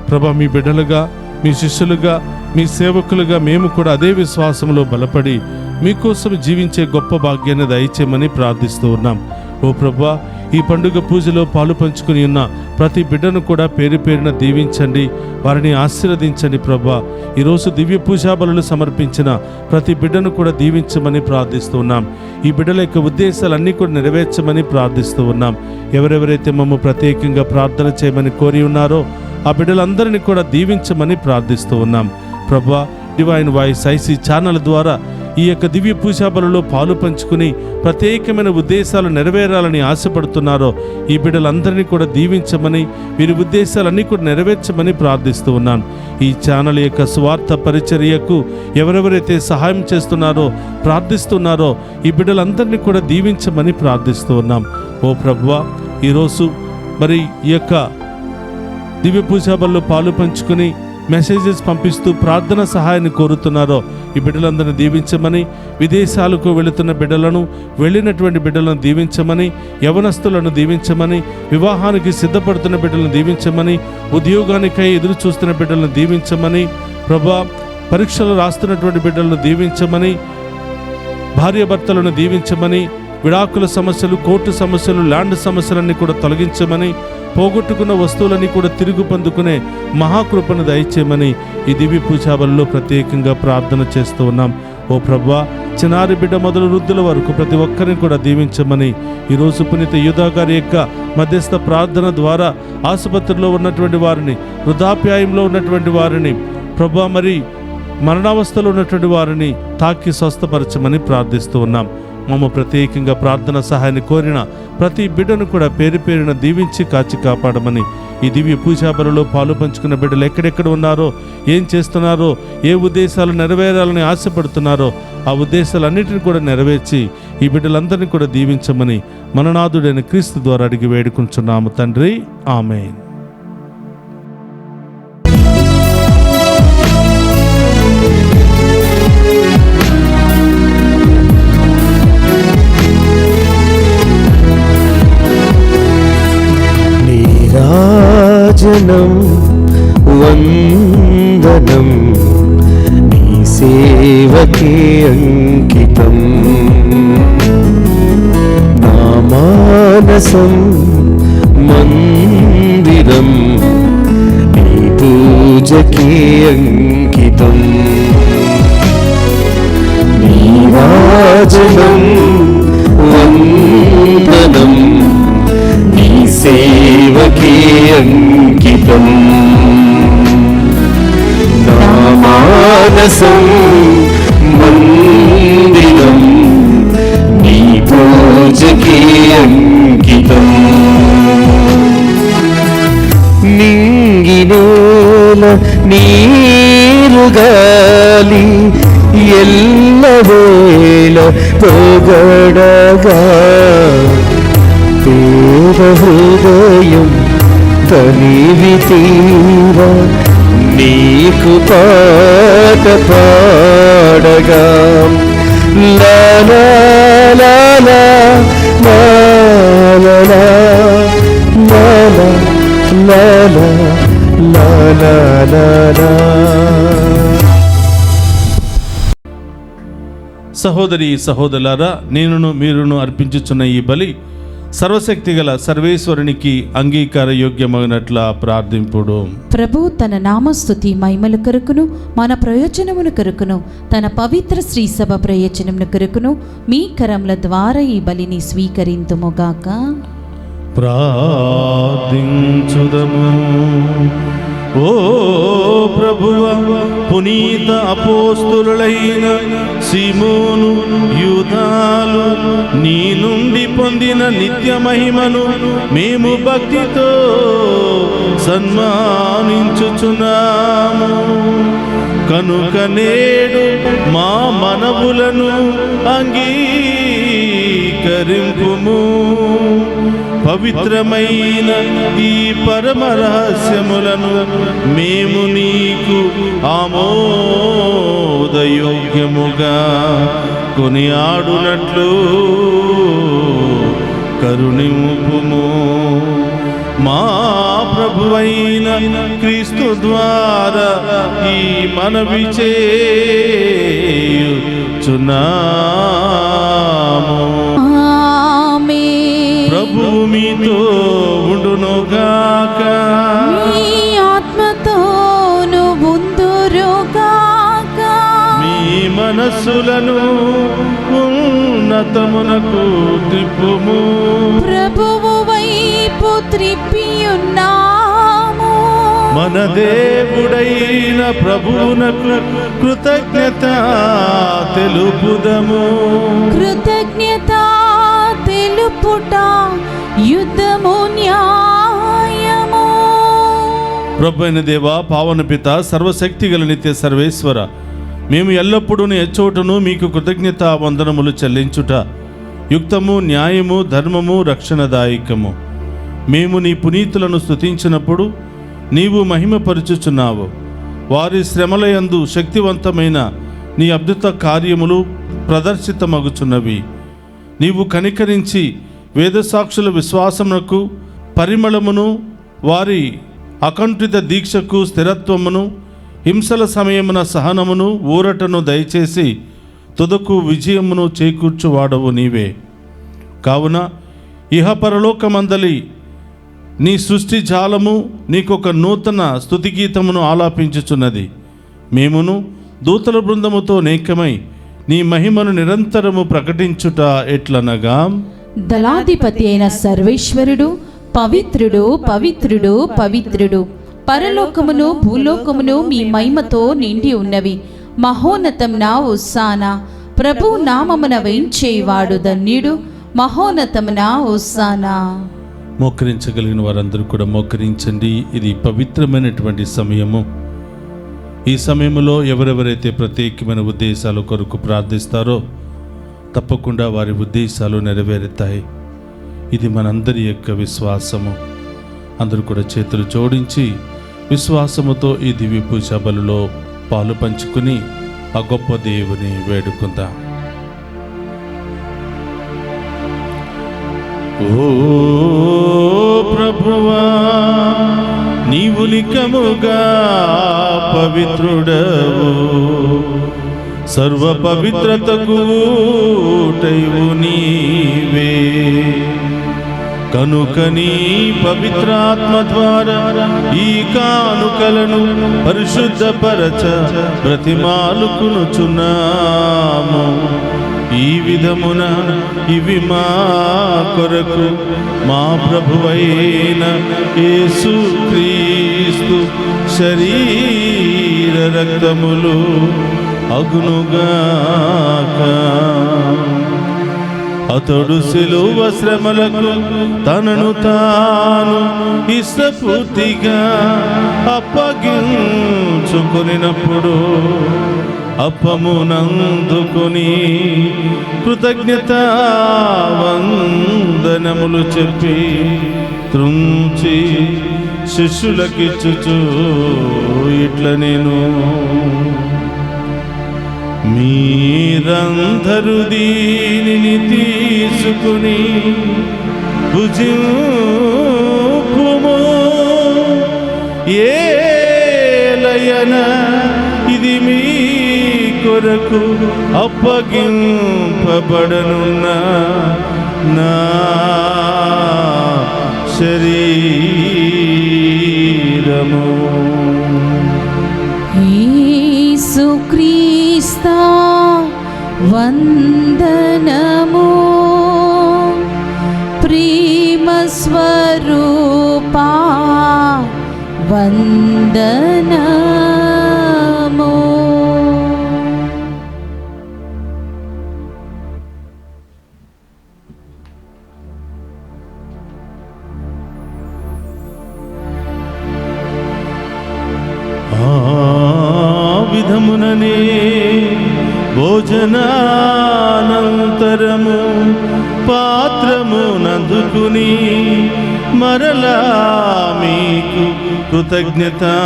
ప్రభా, మీ బిడ్డలుగా, మీ శిష్యులుగా, మీ సేవకులుగా మేము కూడా అదే విశ్వాసంలో బలపడి మీకోసం జీవించే గొప్ప భాగ్యాన్ని దయచేయమని ప్రార్థిస్తూ ఉన్నాం. ఓ ప్రభా, ఈ పండుగ పూజలో పాలు పంచుకుని ఉన్న ప్రతి బిడ్డను కూడా పేరు పేరున దీవించండి, వారిని ఆశీర్వదించండి ప్రభా. ఈరోజు దివ్య పూజా బలులు సమర్పించిన ప్రతి బిడ్డను కూడా దీవించమని ప్రార్థిస్తూ ఉన్నాం. ఈ బిడ్డల యొక్క ఉద్దేశాలన్నీ కూడా నెరవేర్చమని ప్రార్థిస్తూ ఉన్నాం. ఎవరెవరైతే మమ్మ ప్రత్యేకంగా ప్రార్థన చేయమని కోరి ఉన్నారో ఆ బిడ్డలందరినీ కూడా దీవించమని ప్రార్థిస్తూ ఉన్నాం. ప్రభా, డివైన్ వాయిస్ ఐసీ ఛానల్ ద్వారా ఈ యొక్క దివ్య పూజా బలులో పాలు పంచుకుని ప్రత్యేకమైన ఉద్దేశాలు నెరవేరాలని ఆశపడుతున్నారో ఈ బిడ్డలందరినీ కూడా దీవించమని, వీరి ఉద్దేశాలన్నీ కూడా నెరవేర్చమని ప్రార్థిస్తూ ఉన్నాను. ఈ ఛానల్ యొక్క స్వార్థ పరిచర్యకు ఎవరెవరైతే సహాయం చేస్తున్నారో, ప్రార్థిస్తున్నారో ఈ బిడ్డలందరినీ కూడా దీవించమని ప్రార్థిస్తూ ఉన్నాం. ఓ ప్రభువా, ఈరోజు మరి ఈ యొక్క దివ్య పూజాబల్లో పాలు పంచుకొని మెసేజెస్ పంపిస్తూ ప్రార్థన సహాయాన్ని కోరుతున్నారో ఈ బిడ్డలందరినీ దీవించమని, విదేశాలకు వెళుతున్న బిడ్డలను, వెళ్ళినటువంటి బిడ్డలను దీవించమని, యవనస్తులను దీవించమని, వివాహానికి సిద్ధపడుతున్న బిడ్డలను దీవించమని, ఉద్యోగానికై ఎదురు చూస్తున్న బిడ్డలను దీవించమని, ప్రభా పరీక్షలు రాస్తున్నటువంటి బిడ్డలను దీవించమని, భార్యాభర్తలను దీవించమని, విడాకుల సమస్యలు, కోర్టు సమస్యలు, ల్యాండ్ సమస్యలన్నీ కూడా తొలగించమని, పోగొట్టుకున్న వస్తువులన్నీ కూడా తిరిగి పొందుకునే మహాకృపను దయచేయమని ఈ దివ్య పూజాబలిలో ప్రత్యేకంగా ప్రార్థన చేస్తూ ఉన్నాం. ఓ ప్రభువా, చిన్నారి బిడ్డ మొదలు వృద్ధుల వరకు ప్రతి ఒక్కరిని కూడా దీవించమని ఈరోజు పునీత యూదా గారి యొక్క మధ్యస్థ ప్రార్థన ద్వారా ఆసుపత్రిలో ఉన్నటువంటి వారిని, వృద్ధాప్యాయంలో ఉన్నటువంటి వారిని, ప్రభువా మరి మరణావస్థలో ఉన్నటువంటి వారిని తాకి స్వస్థపరచమని ప్రార్థిస్తూ ఉన్నాం. మమ్మ ప్రత్యేకంగా ప్రార్థన సహాయాన్ని కోరిన ప్రతి బిడ్డను కూడా పేరు పేరున దీవించి కాచి కాపాడమని ఈ దివ్య పూజాబలిలో పాలు పంచుకున్న బిడ్డలు ఎక్కడెక్కడ ఉన్నారో, ఏం చేస్తున్నారో, ఏ ఉద్దేశాలు నెరవేరాలని ఆశపడుతున్నారో ఆ ఉద్దేశాలన్నింటినీ కూడా నెరవేర్చి ఈ బిడ్డలందరినీ కూడా దీవించమని మననాథుడైన క్రీస్తు ద్వారా అడిగి వేడుకుంటున్నాము తండ్రి. ఆమేన్. నీరాజనం వందనం నీ సేవకే అంకితం, నా మానసం మందిరం నీ పూజకే అంకితం. నీరాజనం వందనం నీ సేవకే అంకితం, నా మానసం మందిరం నీ పూజకే అంకితం. నింగినేల నీరుగాలి ఎల్లవేళ పొగడగా, పేద హృదయం తనివి తీరా నీకు పాట పాడగా, లా లా లా లా లా లా లా లా లా లా లా. సహోదరి సహోదరులారా, నేనును మీరును అర్పించుచున్న ఈ బలి సర్వశక్తి గల సర్వేశ్వరునికి అంగీకార యోగ్యమైనట్లా ప్రార్థింపుడు. ప్రభు తన నామస్తుతి మహిమల కొరకును మన ప్రయోజనమును కొరకును తన పవిత్ర శ్రీ సభ ప్రయోజనమును కొరకును మీ కరముల ద్వారా ఈ బలిని స్వీకరింతుముగాక. ప్రార్థించుదము. ఓ ప్రభువా, పునీత అపోస్తులులైన సీమోను, యూదాలు నీ నుండి పొందిన నిత్య మహిమను మేము భక్తితో సన్మానించుచున్నాము. కనుక నేడు మా మనవులను అంగీకరింపుము. పవిత్రమైన ఈ పరమ రహస్యములను మేము నీకు ఆమోదయోగ్యముగా కొనియాడునట్లు కరుణింపుము. మా ప్రభువైన క్రీస్తు ద్వారా ఈ మనవి చేయుచున్నాము. ప్రభువు మీతో ఉండునుగాక. మీ ఆత్మతోను ఉందురుగాక. మీ మనస్సులను ఉన్నతమునకు త్రిప్పుము. ప్రభువు వైపు త్రిప్పియున్నాము. మన దేవుడైన ప్రభువునకు కృతజ్ఞత తెలుపుదము. కృతజ్ఞత తెలుపుట యుద్ధము న్యాయము. ప్రభు అయిన దేవా, పావన పిత, సర్వశక్తి గల నిత్య సర్వేశ్వర, మేము ఎల్లప్పుడూ ఎచ్చోటను మీకు కృతజ్ఞత వందనములు చెల్లించుట యుక్తము, న్యాయము, ధర్మము, రక్షణదాయకము. మేము నీ పునీతులను స్తుతించినప్పుడు నీవు మహిమపరుచుచున్నావు. వారి శ్రమలయందు శక్తివంతమైన నీ అద్భుత కార్యములు ప్రదర్శితమగుచున్నవి. నీవు కనికరించి వేదసాక్షుల విశ్వాసమునకు పరిమళమును, వారి అకంఠిత దీక్షకు స్థిరత్వమును, హింసల సమయమున సహనమును, ఊరటను దయచేసి తుదకు విజయమును చేకూర్చువాడవు నీవే. కావున ఇహపరలోకమందలి నీ సృష్టి జాలము నీకొక నూతన స్తుతిగీతమును ఆలాపించుచున్నది. మేమును దూతల బృందముతో నేకమై నీ మహిమను నిరంతరము ప్రకటించుట ఎట్లనగా, దళాధిపతి అయిన సర్వేశ్వరుడు పవిత్రుడు, పవిత్రుడు, పవిత్రుడు. పరలోకమును భూలోకమును మీ మహిమతో నిండి ఉన్నవి. మహోన్నతం నా ఉస్సానా. ప్రభు నామమున వేంచేవాడు ధన్యుడు. మహోన్నతం నా ఉస్సానా. మోకరించగలిగిన వారందరూ కూడా మోకరించండి. ఇది పవిత్రమైనటువంటి సమయము. ఈ సమయంలో ఎవరెవరైతే ప్రత్యేకమైన ఉద్దేశాల కొరకు ప్రార్థిస్తారో తప్పకుండా వారి ఉద్దేశాలు నెరవేరుతాయి. ఇది మనందరి యొక్క విశ్వాసము. అందరూ కూడా చేతులు జోడించి విశ్వాసముతో ఈ దివ్య పూజ బలిలో పాలు పంచుకుని ఆ గొప్ప దేవుని వేడుకుందాం. ఓ ప్రభువా, నీవు నికముగా పవిత్రుడవు, సర్వ పవిత్రతకు ఊటైవు నీవే. కనుక నీ పవిత్రాత్మ ద్వారా ఈ కానుకలను పరిశుద్ధపరచ బ్రతిమాలుకునుచున్నాము. ఈ విధమున ఇవి మా కొరకు మా ప్రభువైన యేసుక్రీస్తు శరీర రక్తములు అగునుగాక. అతడు శిలువ శ్రమలకు తనను తాను ఇష్టపూర్తిగా అప్పగించుకొనినప్పుడు అప్పమునందుకొని కృతజ్ఞతా వందనములు చెప్పి త్రుంచి శిష్యులకిచ్చుచు ఇట్ల నేను, మీరందరూ దీనిని తీసుకుని భుజింపుము. ఏలయన ఇది మీ కొరకు అప్పగింపబడనున్న నా శరీరము. యేసుక్రీస్తా వందనము. ప్రేమ స్వరూపా వందనము. విధముననే భోజనానంతరము పాత్రమునందుకుని మరలా మీకు కృతజ్ఞతా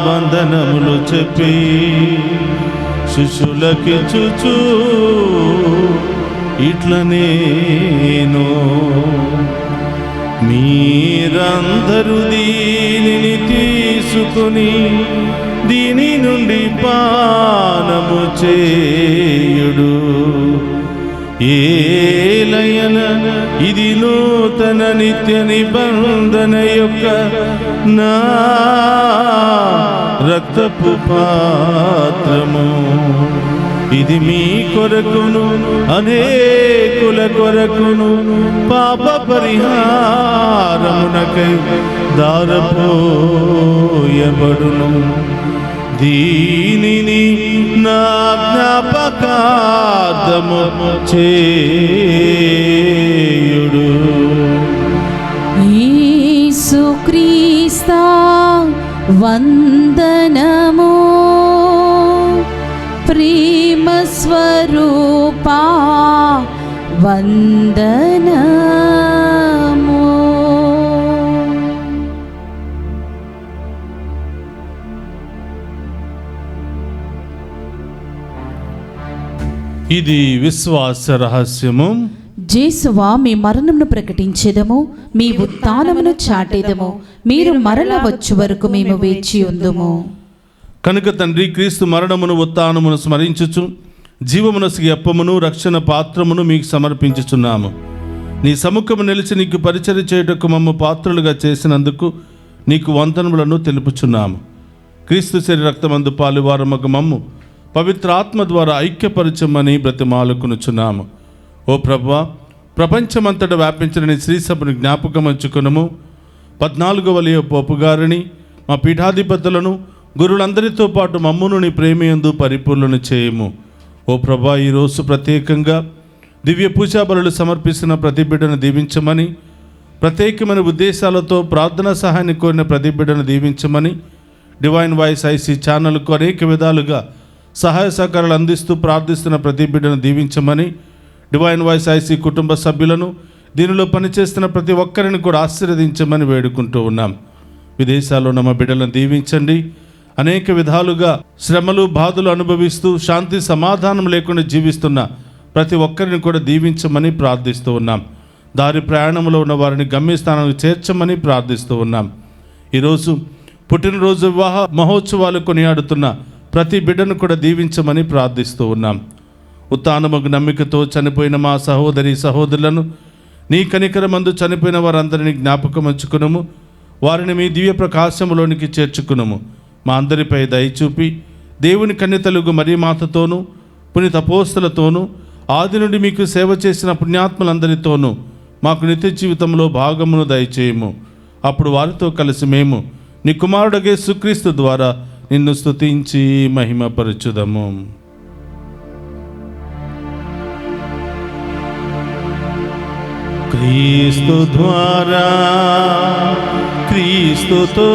వందనములు చెప్పి శిష్యులకిచ్చుచు ఇట్ల నేను, మీరందరూ దీనిని తీసుకుని దీని నుండి పానము చేయుడు. ఏలయన ఇది నూతన నిత్య నిబంధన యొక్క నా రక్తపు పాత్రము. ఇది మీ కొరకును అనేకుల కొరకును పాప పరిహారమునకై దారపోయబడును. దీనిని నా జ్ఞాపకార్థము చేయుడు. యేసుక్రీస్తా వందనము. ప్రేమ స్వరూపా వందనము. ఇది విశ్వాస రహస్యము. జేసువా, మీ మరణమును ప్రకటించెదము, మీ ఉత్థానమును చాటెదము. మీరు మరల వచ్చు వరకు మేము వేచి ఉందుము. కనుక తండ్రి, క్రీస్తు మరణమును ఉత్థానమును స్మరించుచు జీవమునసిగి అప్పమును రక్షణ పాత్రమును మీకు సమర్పించుచున్నాము. నీ సముఖము నిలిచి నీకు పరిచర్య చేయుటకు మమ్ము పాత్రులుగా చేసినందుకు నీకు వందనములను తెలుపుచున్నాము. క్రీస్తు శరీర రక్తమందు పాలువారమగు మమ్ము పవిత్ర ఆత్మ ద్వారా ఐక్యపరచమని బ్రతిమాలుకొనుచున్నాము. ఓ ప్రభువా, ప్రపంచమంతటా వ్యాపించిన నీ శ్రీసభను జ్ఞాపకం ఉంచుకొనుము. 14వ లియో పోపు గారిని, మా పీఠాధిపతులను, గురువులందరితో పాటు మమ్మును నీ ప్రేమయందు పరిపూర్ణను చేయము. ఓ ప్రభువా, ఈరోజు ప్రత్యేకంగా దివ్య పూజా బలులు సమర్పిస్తున్న ప్రతి బిడ్డను దీవించమని, ప్రత్యేకమైన ఉద్దేశాలతో ప్రార్థనా సహాయాన్ని కోరిన ప్రతి బిడ్డను దీవించమని, డివైన్ వాయిస్ ఐసీ ఛానల్కు అనేక విధాలుగా సహాయ సహకారాలు అందిస్తూ ప్రార్థిస్తున్న ప్రతి బిడ్డను దీవించమని, డివైన్ వాయిస్ ఐసీ కుటుంబ సభ్యులను, దీనిలో పనిచేస్తున్న ప్రతి ఒక్కరిని కూడా ఆశీర్వదించమని వేడుకుంటూ ఉన్నాం. విదేశాల్లో ఉన్న మా బిడ్డలను దీవించండి. అనేక విధాలుగా శ్రమలు బాధలు అనుభవిస్తూ శాంతి సమాధానం లేకుండా జీవిస్తున్న ప్రతి ఒక్కరిని కూడా దీవించమని ప్రార్థిస్తూ ఉన్నాం. దారి ప్రయాణంలో ఉన్న వారిని గమ్యస్థానానికి చేర్చమని ప్రార్థిస్తూ ఉన్నాం. ఈరోజు పుట్టినరోజు వివాహ మహోత్సవాలు కొనియాడుతున్న ప్రతి బిడ్డను కూడా దీవించమని ప్రార్థిస్తూ ఉన్నాం. ఉత్థానమగు నమ్మికతో చనిపోయిన మా సహోదరి సహోదరులను, నీ కనికరమందు చనిపోయిన వారందరినీ జ్ఞాపకం ఉంచుకునుము. వారిని మీ దివ్య ప్రకాశములోనికి చేర్చుకునుము. మా అందరిపై దయచూపి దేవుని కన్యతలుగు మరియమాతతోనూ పునీత అపోస్తలతోనూ ఆది నుండి మీకు సేవ చేసిన పుణ్యాత్ములందరితోనూ మాకు నిత్య జీవితంలో భాగమును దయచేయము. అప్పుడు వారితో కలిసి మేము నీ కుమారుడగే యేసుక్రీస్తు ద్వారా నిన్ను స్తుతించి మహిమపరచుదము. క్రీస్తు ద్వారా, క్రీస్తుతో,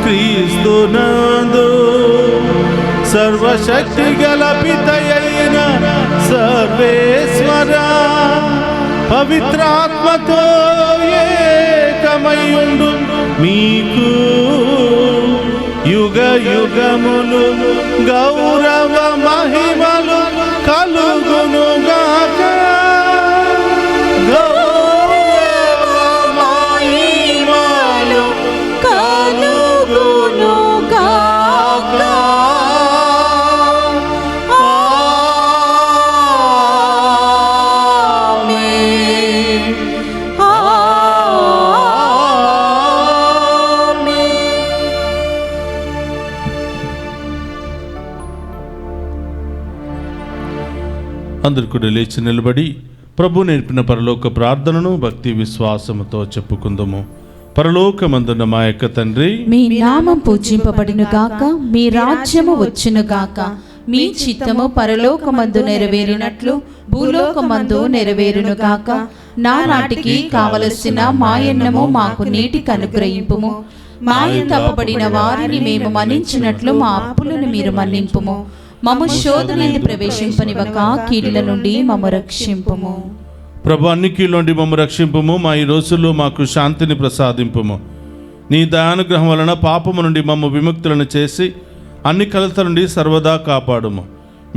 క్రీస్తునందు సర్వశక్తి గల పితయైన సర్వేశ్వర పవిత్రాత్మతో ఏకమయుండు మీకు యుగ యుగములు గౌరవ మహిమలు కలుగునుగాక. అందరు కూడా లేచి నిలబడి ప్రభు నేర్పిన పరలోక ప్రార్థనను భక్తి విశ్వాసముతో చెప్పుకుందాము. పరలోకమందున్న మా యొక్క తండ్రి, మీ నామం పూజింపబడును గాక, మీ రాజ్యము వచ్చును గాక, మీ చిత్తము పరలోకమందు నెరవేరినట్లు భూలోకమందు నెరవేరును గాక. నానాటికి కావలసిన మాయన్నము మాకు నీటికి అనుగ్రహింపుము. మాయ తప్పబడిన వారిని మేము మన్నించినట్లు మా అప్పులను మీరు మన్నింపుము. మమ్ము శోధనయందు ప్రవేశింపనివ్వక కీడుల నుండి మమ్ము రక్షింపుము. ప్రభు, అన్ని కీళ్ళ నుండి మమ్ము రక్షింపుము. మా ఈ రోజుల్లో మాకు శాంతిని ప్రసాదింపుము. నీ దయానుగ్రహం వలన పాపము నుండి మమ్ము విముక్తులను చేసి అన్ని కలతల నుండి సర్వదా కాపాడుము.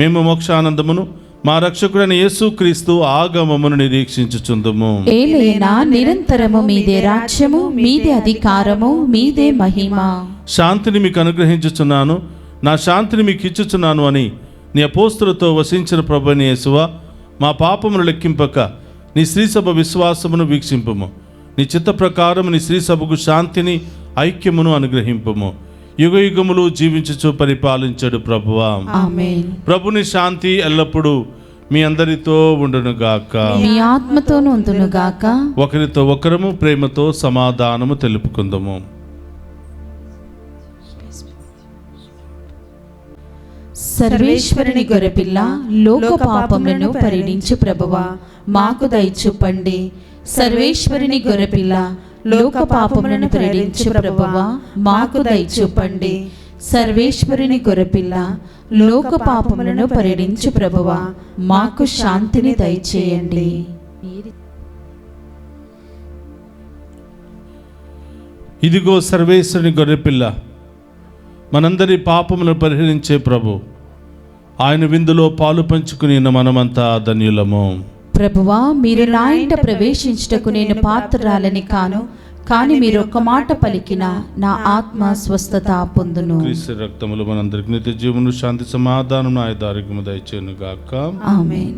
మేము మోక్షానందమును మా రక్షకుడైన యేసుక్రీస్తు ఆగమమును నిరీక్షించుచుందుము. ఏలైనా నిరంతరము మీదే రాజ్యము, మీదే అధికారము, మీదే మహిమ. శాంతిని మీకు అనుగ్రహించుచున్నాను, నా శాంతిని మీకు ఇచ్చుచున్నాను అని నీ అపోస్తులతో వసించిన ప్రభువైన యేసువా, మా పాపమును లెక్కింపక నీ శ్రీసభ విశ్వాసమును వీక్షింపుము. నీ చిత్త ప్రకారం నీ శ్రీసభకు శాంతిని ఐక్యమును అనుగ్రహింపుము. యుగ యుగములు జీవించుచు పరిపాలించడు ప్రభువా. ఆమేన్. ప్రభుని శాంతి ఎల్లప్పుడూ మీ అందరితో ఉండునుగాక, మీ ఆత్మతోను ఉండునుగాక. ఒకరితో ఒకరము ప్రేమతో సమాధానము తెలుపుకుందాము. సర్వేశ్వరుని గొర్రెపిల్ల, లోక పాపములను పరిణించు ప్రభువా, మాకు దయచూపండి. సర్వేశ్వరుని గొర్రెపిల్ల, లోక పాపములను పరిణించు ప్రభువా, మాకు దయచూపండి. సర్వేశ్వరుని గొర్రెపిల్ల, లోక పాపములను పరిణించు ప్రభువా, మాకు శాంతిని దయచేయండి. ఇదిగో సర్వేశ్వరుని గొర్రెపిల్ల, మనందరి పాపములను పరిహరించే ప్రభు. ఆయన విందులో పాలు పంచుకుని మనమంతా ధన్యులము. ప్రభువా, మీరు నా ఇంట ప్రవేశించుటకు నేను పాత్రురాలని కాను, కానీ మీరు ఒక్క మాట పలికిన నా ఆత్మ స్వస్థత పొందును. క్రీస్తు రక్తములు మనందరికి నిత్య జీవమును, శాంతి, సమాధానం, ఆయుధారోగ్యము దయచేయును గాక. ఆమేన్.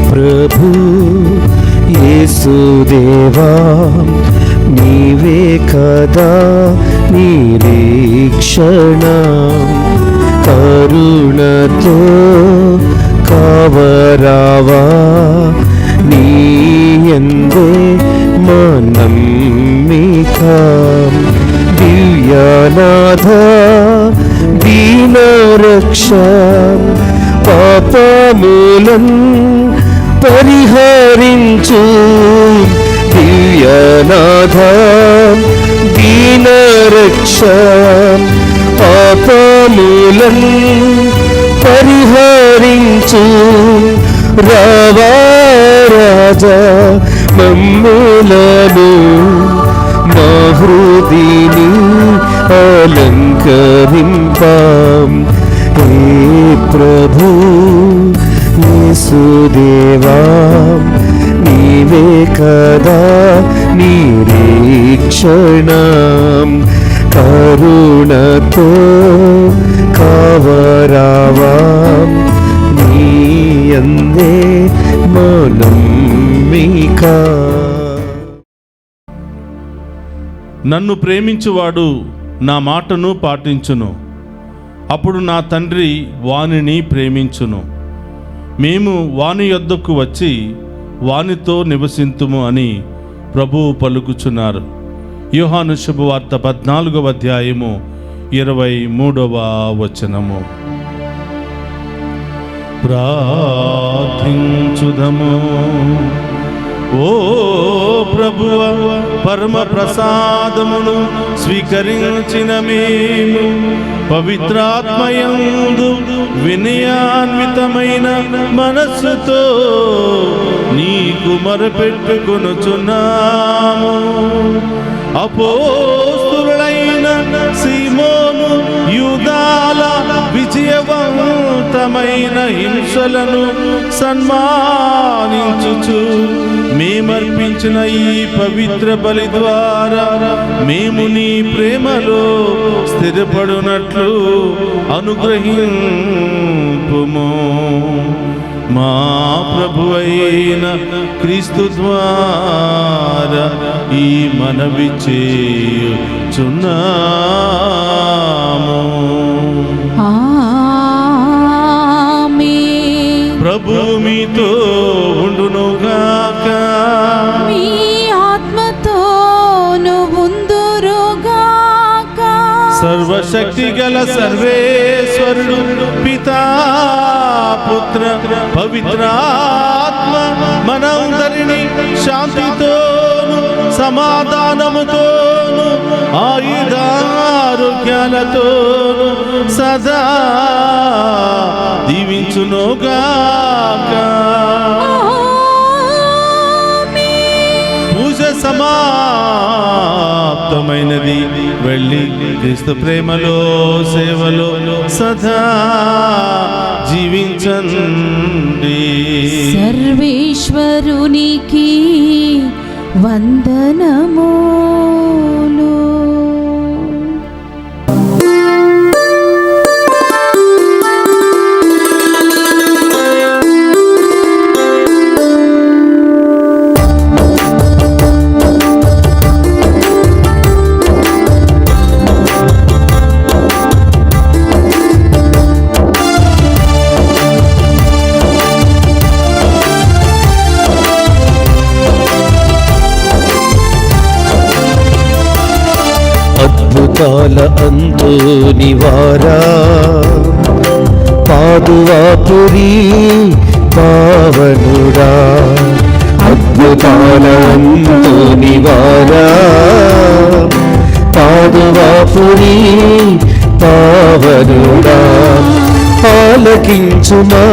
ప్రభు యేసుదేవా, నీవే కదా నిరీక్షణ, కరుణతో కావరావా, నీయందే మా నమ్మిక. దివ్యనాథ దీనరక్ష, పాపములన్ పరిహరించు. దివ్యనాథ దీనరక్ష, పాపములన్ పరిహరించు. రావా రాజా మమ్ములను, మా హృదిని అలంకరింపాం. హే ప్రభు యేసుదేవా, నీవే కదా నిరీక్షణ, కరుణతో కావరావా, నీయందే మా నమ్మిక. నన్ను ప్రేమించువాడు నా మాటను పాటించును, అప్పుడు నా తండ్రి వానిని ప్రేమించును, మేము వాని యొద్దకు వచ్చి వానితో నివసింతుము అని ప్రభువు పలుకుచున్నారు. యోహాను శుభవార్త 14వ అధ్యాయము 23వ వచనము. ప్రార్థించుదము. ఓ ప్రభువ, పరమ ప్రసాదమును స్వీకరించిన మేము పవిత్రాత్మయందు వినయాన్వితమైన మనస్సుతో నీకు మొరపెట్టుకొనుచున్నాము. అపోస్తులైన సీమోను యూదాల విజయవంతమైన హింసలను సన్మానించుచు మేమర్పించిన ఈ పవిత్ర బలి ద్వారా మేము నీ ప్రేమలో స్థిరపడునట్లు అనుగ్రహింపుము. మా ప్రభువైన క్రీస్తు ద్వారా ఈ మనవి చేయుచున్నాము. ఆమేన్. ప్రభువు మీతో ఉండునుగాక. మీ ఆత్మతోను ఉందురుగాక. సర్వశక్తి గల సర్వేశ్వరుడు పితా పుత్ర పవిత్రాత్మ మనందరినీ శాంతితోను సమాధానముతోను ఆయుధారోగ్యాలతోను సదా దీవించునుగాక. పూజ సమాప్తమైనది. వెళ్ళి క్రీస్తు ప్రేమలో సేవలో సదా జీవించండి. సర్వేశ్వరునికి వందనము. అద్భుతాల అంతు నివారా పాదువాపురి పావనుడా అద్భుతాల అంతు నివారా పాదువాపురి పావనుడా ఆలకించుమా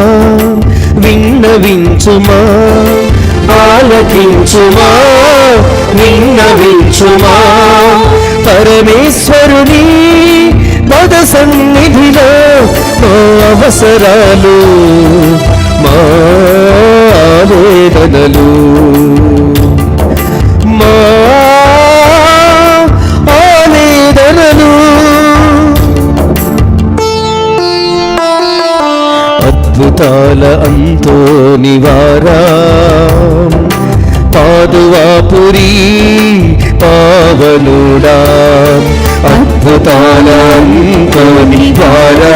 విన్నవించుమా ఆలకించుమా విన్నవించుమా పరమేశ్వరుని పద సన్నిధిలో మా అవసరాలు మా ఆవేదనలు మా ఆవేదనలు అద్భుతాల అంతో నివారా పాదువాపురి పావనుడా అద్భుతాల అంతో నివారా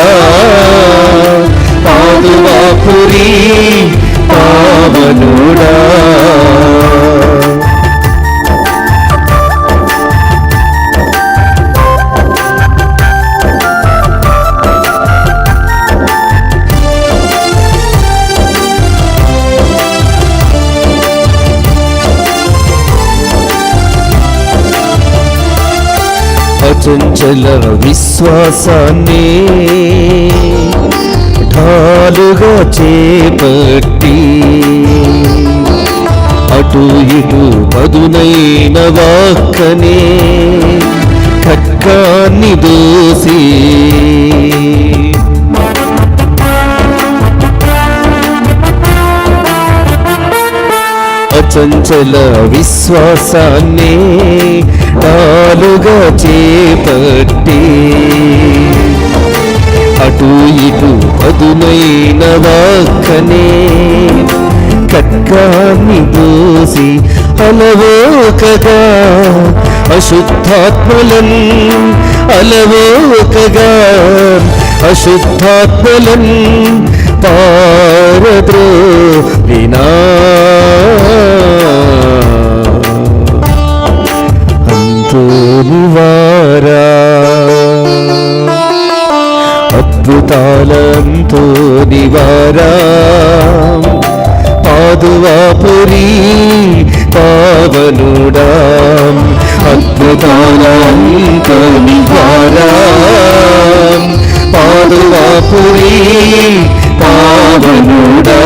పాదువాపురి పావనుడా అచంచల విశ్వాసాన్ని ఢాలుగా చేపట్టి అటు ఇటు పదునైన వాక్కనే ఖడ్గాన్ని దూసి అచంచల విశ్వాసాన్ని తాలుగా చేపట్టి అటు ఇటు పదునైన వాక్కనే ఖడ్గాన్ని దూసి అలవోకగా అశుద్ధాత్మలన్ అలవోకగా అశుద్ధాత్మలన్ పారద్రోలినా అంతో నివారా అద్భుతాలంతో నివారా పాదువాపురి పావనుడా అద్భుతాలంతో నివారా పాదువాపురి పావనుడా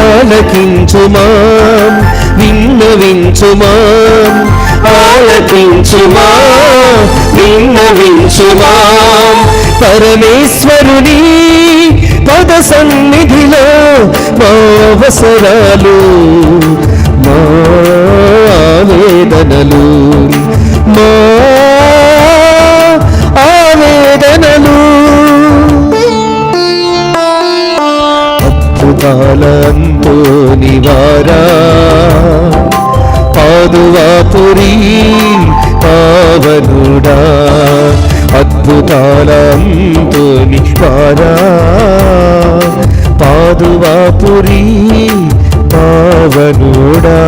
ఆలకించుమా విన్నవించుమా ఆలకించుమా విన్నవించుమా పరమేశ్వరుని పద సన్నిధిలో మా అవసరాలు మా ఆవేదనలు మా ఆవేదనలు అద్భుతాలంతో నివారా పాదువాపురి పావనుడా అద్భుతాలంతో నివారా పాదువాపురి పావనుడా